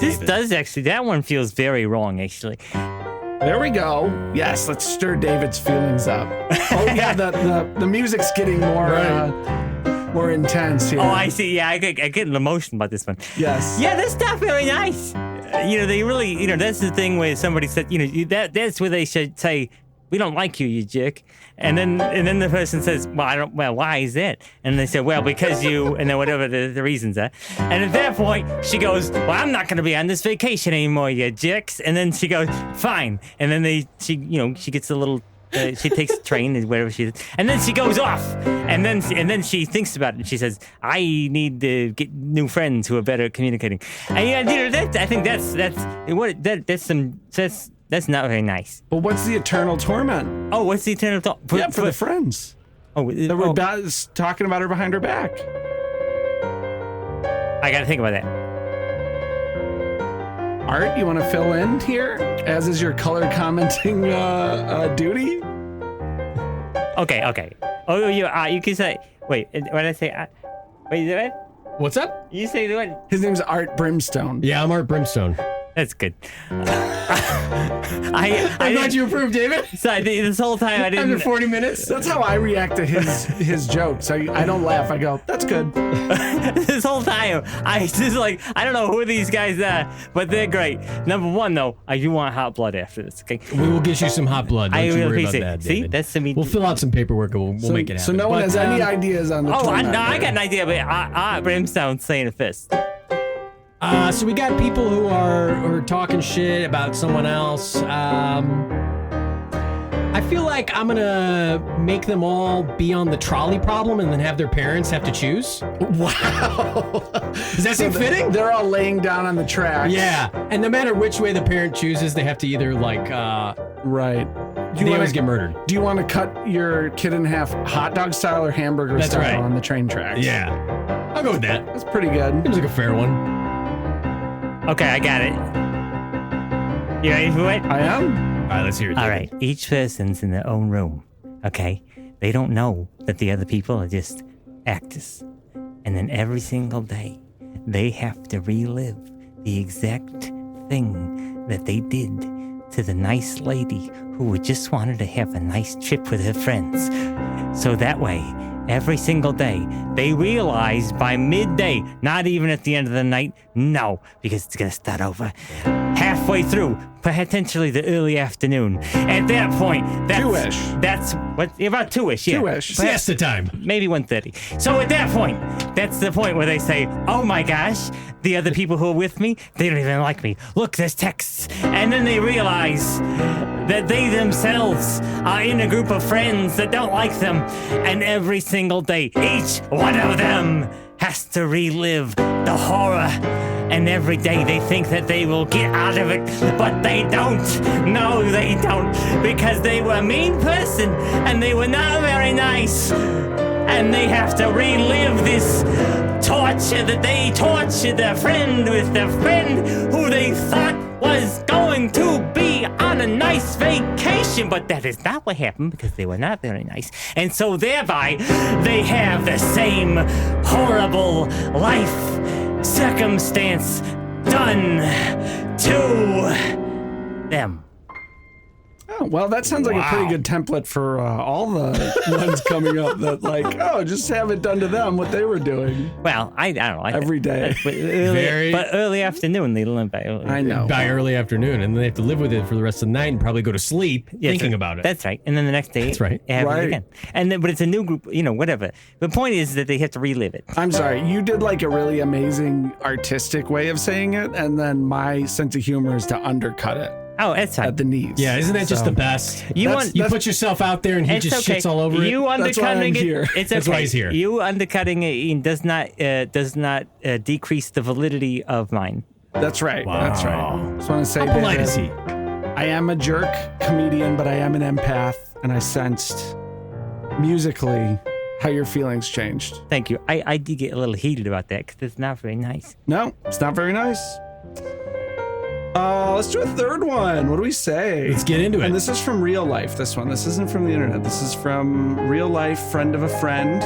This David. does actually. That one feels very wrong, actually. There we go. Yes, let's stir David's feelings up. Oh yeah, the music's getting more intense here. Oh, I see. Yeah, I get an emotion about this one. Yes. Yeah, that's not very nice. They really, that's the thing where somebody said, that's where they should say, "We don't like you, you jerk." And then the person says, "Well, why is that?" And they say, "Well, because you," and then whatever the reasons are. And at that point, she goes, "Well, I'm not going to be on this vacation anymore, you jerks." And then she goes, "Fine." And then she gets a little, she takes the train and whatever she does. And then she goes off. And then she thinks about it and she says, "I need to get new friends who are better at communicating." And I think that's not very nice. But what's the eternal torment? Oh, what's the eternal thought? For the friends. That were talking about her behind her back. I got to think about that. Art, you want to fill in here, as is your color commenting duty? Okay. Oh, you can say. Wait, what did I say? Wait, what? What's up? You say the what? His name's Art Brimstone. Yeah, I'm Art Brimstone. That's good. I'm glad you approved, David. So this whole time I didn't. After 40 minutes. That's how I react to his jokes. I don't laugh. I go, that's good. This whole time I just like I don't know who these guys are, but they're great. Number one though, I do want hot blood after this. Okay. We will get you some hot blood. Don't I you really worry about appreciate that, it. See, David. that's to me. We'll fill out some paperwork and we'll make it happen. So no one But, has any ideas on the Oh, I tormentor. got an idea, but Art Brimstone saying a fist. So we got people who are talking shit about someone else. I feel like I'm gonna make them all be on the trolley problem and then have their parents have to choose. Wow. Does that seem fitting? They're all laying down on the tracks. Yeah, and no matter which way the parent chooses, they have to either like Right. they always get murdered. Do you want to cut your kid in half hot dog style or hamburger That's style right. on the train tracks? Yeah, I'll go with that. That's pretty good. Seems like a fair one. Okay, I got it. You ready for it? I am. All right, let's hear it. All David. right, each person's in their own room, okay? They don't know that the other people are just actors. And then every single day, they have to relive the exact thing that they did to the nice lady who just wanted to have a nice trip with her friends. So that way, every single day, they realize by midday, not even at the end of the night, no, because it's gonna start over halfway through, potentially the early afternoon. At that point, that's Two-ish. That's what about 2ish, yeah. 2-ish. Siesta time. Maybe 1:30. So at that point, that's the point where they say, oh my gosh, the other people who are with me, they don't even like me. Look, there's texts. And then they realize that they themselves are in a group of friends that don't like them. And every single day, each one of them has to relive the horror. And every day they think that they will get out of it, but they don't. No, they don't. Because they were a mean person and they were not very nice. And they have to relive this torture that they tortured their friend with their friend who they thought was going to be on a nice vacation, but that is not what happened because they were not very nice. And so thereby, they have the same horrible life circumstance done to them. Oh, well, that sounds like a pretty good template for all the ones coming up that like, oh, just have it done to them what they were doing. Well, I don't know. Every day. But early afternoon, they learn by early. I know. By early afternoon, and then they have to live with it for the rest of the night and probably go to sleep Yeah, thinking so- about it. That's right. And then the next day, That's right. it happens Right. again. And then, but it's a new group, whatever. The point is that they have to relive it. I'm sorry, you did like a really amazing artistic way of saying it, and then my sense of humor is to undercut it Oh, that's right. at the knees. Yeah, isn't that just So, the best? You That's- want You put yourself out there and he It's just okay. shits all over it. You That's why I'm undercutting here. it. It's That's okay. why he's here. You undercutting it does not decrease the validity of mine. That's right. Wow. That's right. Just want to say How polite that is he? I am a jerk comedian, but I am an empath, and I sensed musically how your feelings changed. Thank you. I did get a little heated about that because it's not very nice. No, it's not very nice. Let's do a third one. What do we say? Let's get into it. And this is from real life, this one. This isn't from the internet. This is from real life, friend of a friend.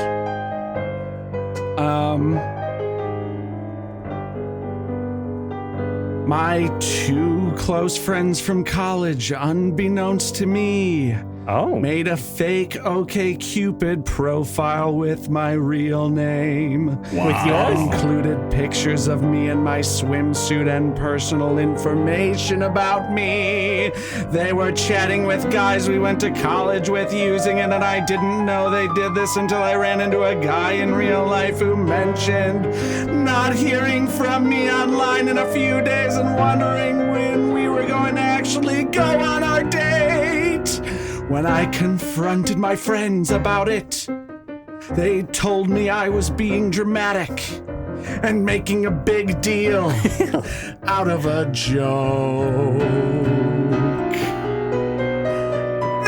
My two close friends from college, unbeknownst to me, Oh. made a fake OkCupid profile with my real name. With yours? Included pictures of me in my swimsuit and personal information about me. They were chatting with guys we went to college with using it, and I didn't know they did this until I ran into a guy in real life who mentioned not hearing from me online in a few days and wondering when we were going to actually go on our date. When I confronted my friends about it, they told me I was being dramatic and making a big deal out of a joke.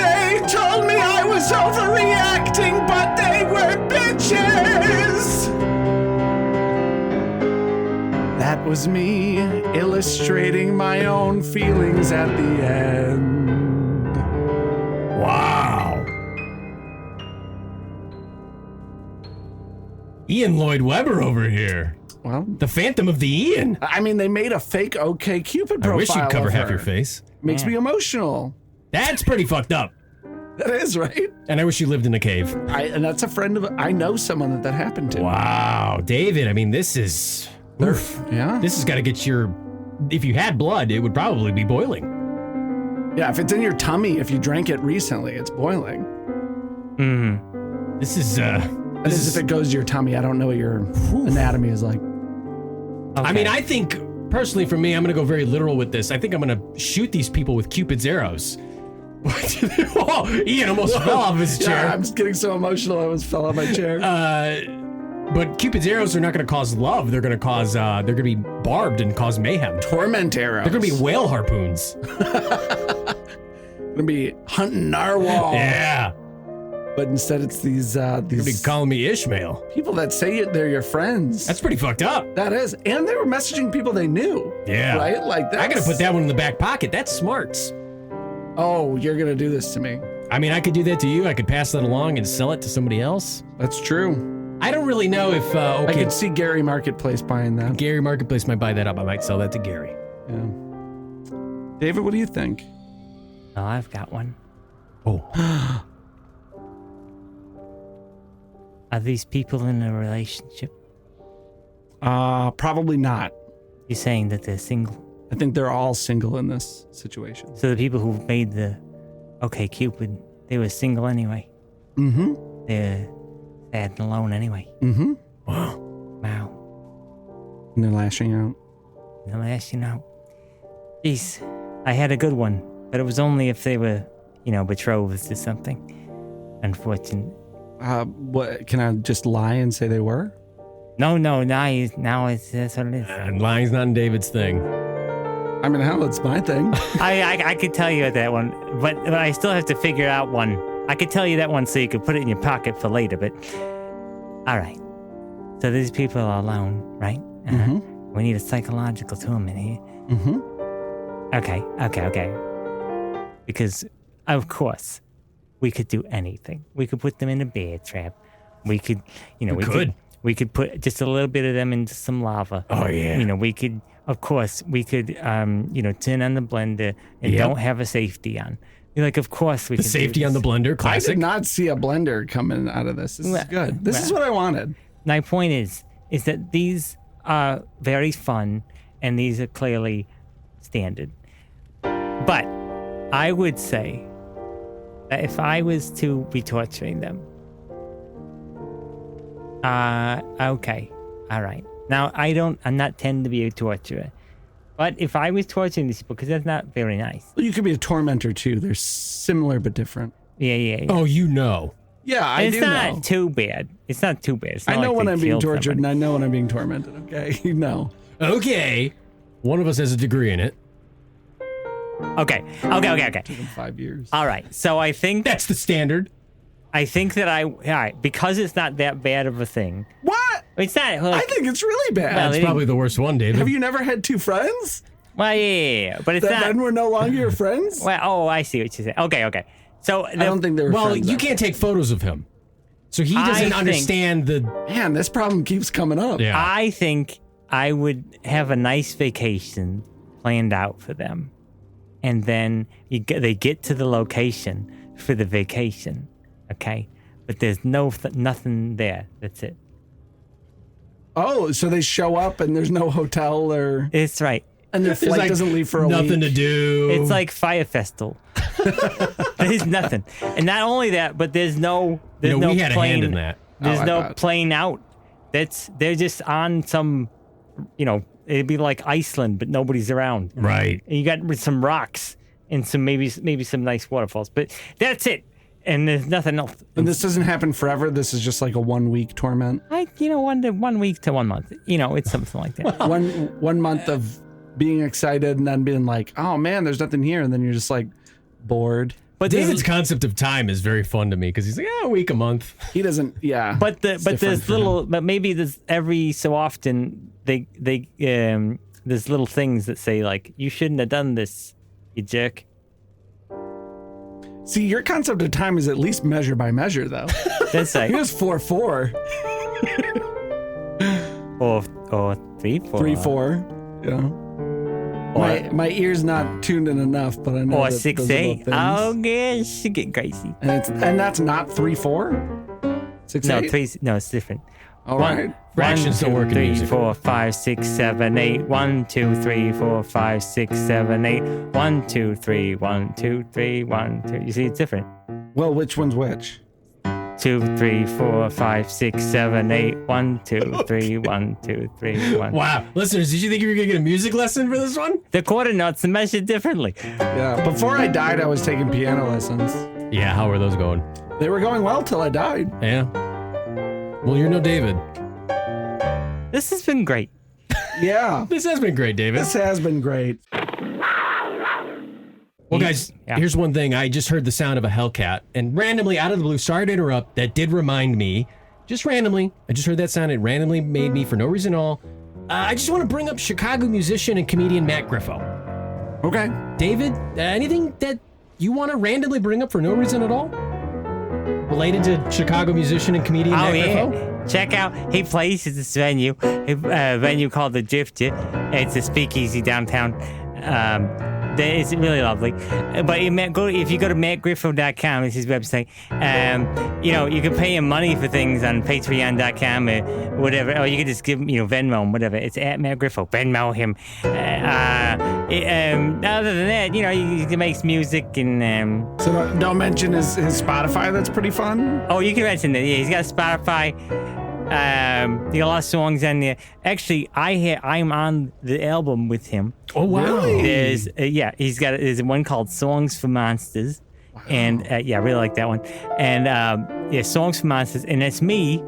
They told me I was overreacting, but they were bitches. That was me illustrating my own feelings at the end. Wow. Ian Lloyd Webber over here. Well, The Phantom of the Ian. I mean, they made a fake OK Cupid I profile. wish you'd cover of half her. your face. Makes me emotional. That's pretty fucked up. That is, right? And I wish you lived in a cave. And that's a friend of. I know someone that happened to. Wow, David. I mean, this is. Oof. Yeah. This has got to get your. If you had blood, it would probably be boiling. Yeah, if it's in your tummy, if you drank it recently, it's boiling. This is. And if it goes to your tummy, I don't know what your anatomy is like. Okay. I mean, I think personally, for me, I'm going to go very literal with this. I think I'm going to shoot these people with Cupid's arrows. Oh, Ian almost fell off his chair. Yeah, I'm just getting so emotional. I almost fell off my chair. But Cupid's arrows are not going to cause love. They're going to cause. They're going to be barbed and cause mayhem. Torment arrows. They're going to be whale harpoons. Gonna be hunting narwhal. Yeah. But instead, it's these They're going to be calling me Ishmael. people that say they're your friends. That's pretty fucked up. That is, and they were messaging people they knew. Yeah. Right? Like that. I got to put that one in the back pocket. That's smarts. Oh, you're gonna do this to me. I mean, I could do that to you. I could pass that along and sell it to somebody else. That's true. I don't really know if, I okay, could see Gary Marketplace buying that. Gary Marketplace might buy that up. I might sell that to Gary. Yeah. David, what do you think? Oh, I've got one. Oh. Are these people in a relationship? Probably not. You're saying that they're single? I think they're all single in this situation. So the people who made the OK Cupid, they were single anyway. Mm-hmm. They're sad and alone anyway. Mm-hmm. Wow. Wow. And they're lashing out. The last, Jeez, I had a good one, but it was only if they were, betrothed to something. Unfortunate. What? Can I just lie and say they were? No, now it's that's what it is. And lying's not David's thing. I mean, hell, it's my thing. I could tell you that one, but I still have to figure out one. I could tell you that one so you could put it in your pocket for later, but all right. So these people are alone, right? We need a psychological torment here. Mm-hmm. Okay. Because, of course, we could do anything. We could put them in a bear trap. We could, we could put just a little bit of them into some lava. Oh, yeah. We could, turn on the blender and don't have a safety on. Of course we The can safety on the blender, I classic. did not see a blender coming out of this. This is good. This is what I wanted. My point is that these are very fun and these are clearly standard. But I would say that if I was to be torturing them, okay, all right. Now, I'm not tend to be a torturer. But if I was torturing these people, because that's not very nice. Well, you could be a tormentor too. They're similar but different. Yeah. Oh, you know. Yeah, I It's do not know. too bad. It's not too bad. It's not I know like when they I'm being killed tortured, and somebody. I know when I'm being tormented. Okay, you know. Okay. One of us has a degree in it. Okay. Took them 5 years. All right. So I think That's the standard. that all right, because it's not that bad of a thing. What? It's not. I think it's really bad. Well, That's probably the worst one, David. Have you never had two friends Well, yeah. But it's that not. then were no longer your friends? Well, I see what you're saying. Okay. So I don't think they were Well, friends. you ever. can't take photos of him. So he I doesn't think- understand the... Man, this problem keeps coming up. Yeah. I think I would have a nice vacation planned out for them, and then they get to the location for the vacation. Okay, but there's nothing there. That's it. Oh, so they show up and there's no hotel or It's right. and their There's flight like doesn't leave for a nothing week. to do. It's like Fire Festival. There's nothing, and not only that, but there's no we had plane. a hand in that. There's Oh, I no bet. plane out. They're just on some, it'd be like Iceland, but nobody's around. Right. And you got some rocks and some maybe some nice waterfalls, but that's it. And there's nothing else. And this doesn't happen forever. This is just like a 1 week torment. 1 week to 1 month. It's something like that. one month of being excited and then being like, oh man, there's nothing here, and then you're just like bored. But David's concept of time is very fun to me because he's like, a week, a month. He doesn't. Yeah. But It's there's different for him. little, but maybe there's every so often they there's little things that say like, you shouldn't have done this, you jerk. See, your concept of time is at least measure by measure, though. That's He like, was 4-4. or 3, 4. 3, 4. Yeah. My ear's not tuned in enough, but I know. Or that 6, those are 8. both Oh, things. gosh, you get crazy. And that's not 3, 4. 6, No, 8. 3. No, it's different. All right. Fractions don't work in 3, music. 4, 5, 6, 7, 8. 1, 2, 3, 4, 5, 6, 7, 8. 1, 2, 3, 1, 2, 3, 1, 2. You see, it's different. Well, which one's which? 2, 3, 4, 5, 6, 7, 8. 1, 2, 3, 1, 2, 3, 1. Wow. Listeners, did you think you were going to get a music lesson for this one? The quarter notes are measured differently. Yeah. Before I died, I was taking piano lessons. Yeah, how are those going? They were going well till I died. Yeah. Well, you're no David. This has been great. Yeah. This has been great, David. This has been great. Well, guys, Yeah. here's one thing. I just heard the sound of a hellcat, and randomly, out of the blue, sorry to interrupt, that did remind me, just randomly, I just heard that sound. It randomly made me, for no reason at all, I just want to bring up Chicago musician and comedian Matt Griffo. Okay. David, anything that you want to randomly bring up for no reason at all? Related to Chicago musician and comedian Matt Griffo? Check out, he plays at this venue, a venue called The Drifter. It's a speakeasy downtown. It's really lovely. But if you go to mattgriffo.com, it's his website, you can pay him money for things on patreon.com or whatever, or you can just give him, Venmo him, whatever. It's at Matt Griffo. Venmo him. Other than that, he makes music and... So don't mention his Spotify. That's pretty fun. Oh, you can mention that. Yeah, he's got Spotify. He got a lot of songs on there. Actually, I'm on the album with him. Oh, wow. Really? There's one called Songs for Monsters. Wow. And I really like that one. And Songs for Monsters. And it's me.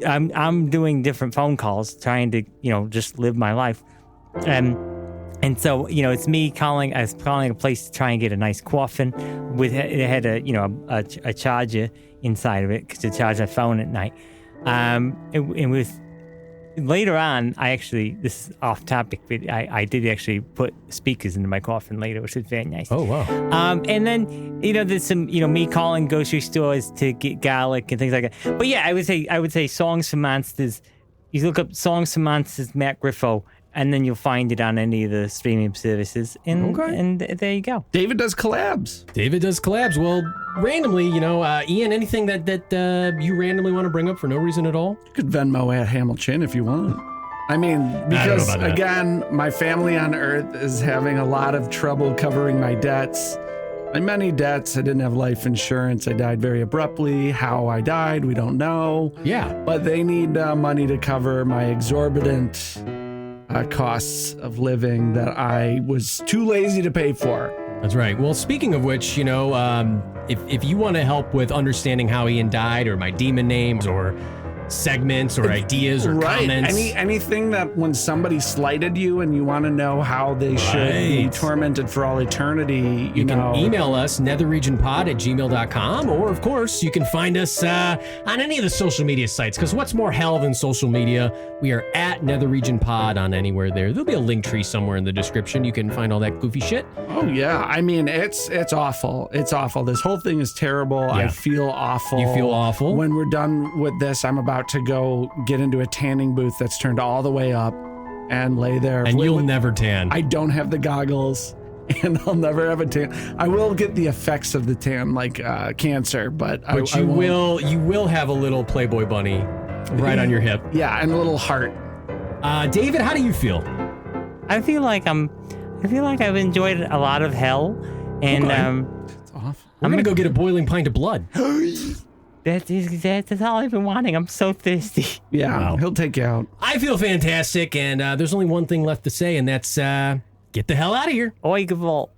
I'm doing different phone calls, trying to, just live my life. And so, it's me calling. I was calling a place to try and get a nice coffin. It had a charger inside of it to charge my phone at night. And with later on, this is off topic, but I did actually put speakers into my coffin later, which was very nice. Oh, wow. And then, there's some, me calling grocery stores to get garlic and things like that. But yeah, I would say Songs for Monsters. You look up Songs for Monsters, Matt Griffo, and then you'll find it on any of the streaming services. And there you go. David does collabs. Well, randomly, Ian, anything that you randomly want to bring up for no reason at all? You could Venmo at Hamilton if you want. I mean, because again, my family on Earth is having a lot of trouble covering my debts. My many debts. I didn't have life insurance. I died very abruptly. How I died, we don't know. Yeah. But they need money to cover my exorbitant costs of living that I was too lazy to pay for. That's right. Well, speaking of which, if you want to help with understanding how Ian died, or my demon names, or segments, or ideas, or comments, anything that when somebody slighted you and you want to know how they should be tormented for all eternity, you can email us netherregionpod@gmail.com, or of course you can find us on any of the social media sites, because what's more hell than social media? We are at netherregionpod on anywhere there. There'll be a link tree somewhere in the description. You can find all that goofy shit. Oh yeah, I mean it's awful. It's awful. This whole thing is terrible. Yeah. I feel awful. You feel awful? When we're done with this, I'm about to go get into a tanning booth that's turned all the way up and lay there. And you'll never tan. I don't have the goggles, and I'll never have a tan. I will get the effects of the tan, like cancer, but you will have a little Playboy bunny right on your hip. Yeah, and a little heart. David, how do you feel? I feel like I've enjoyed a lot of hell, and It's awful. I'm gonna go get a boiling pint of blood. That's all I've been wanting. I'm so thirsty. Yeah, Wow. He'll take you out. I feel fantastic, and there's only one thing left to say, and that's get the hell out of here. Oigavolt.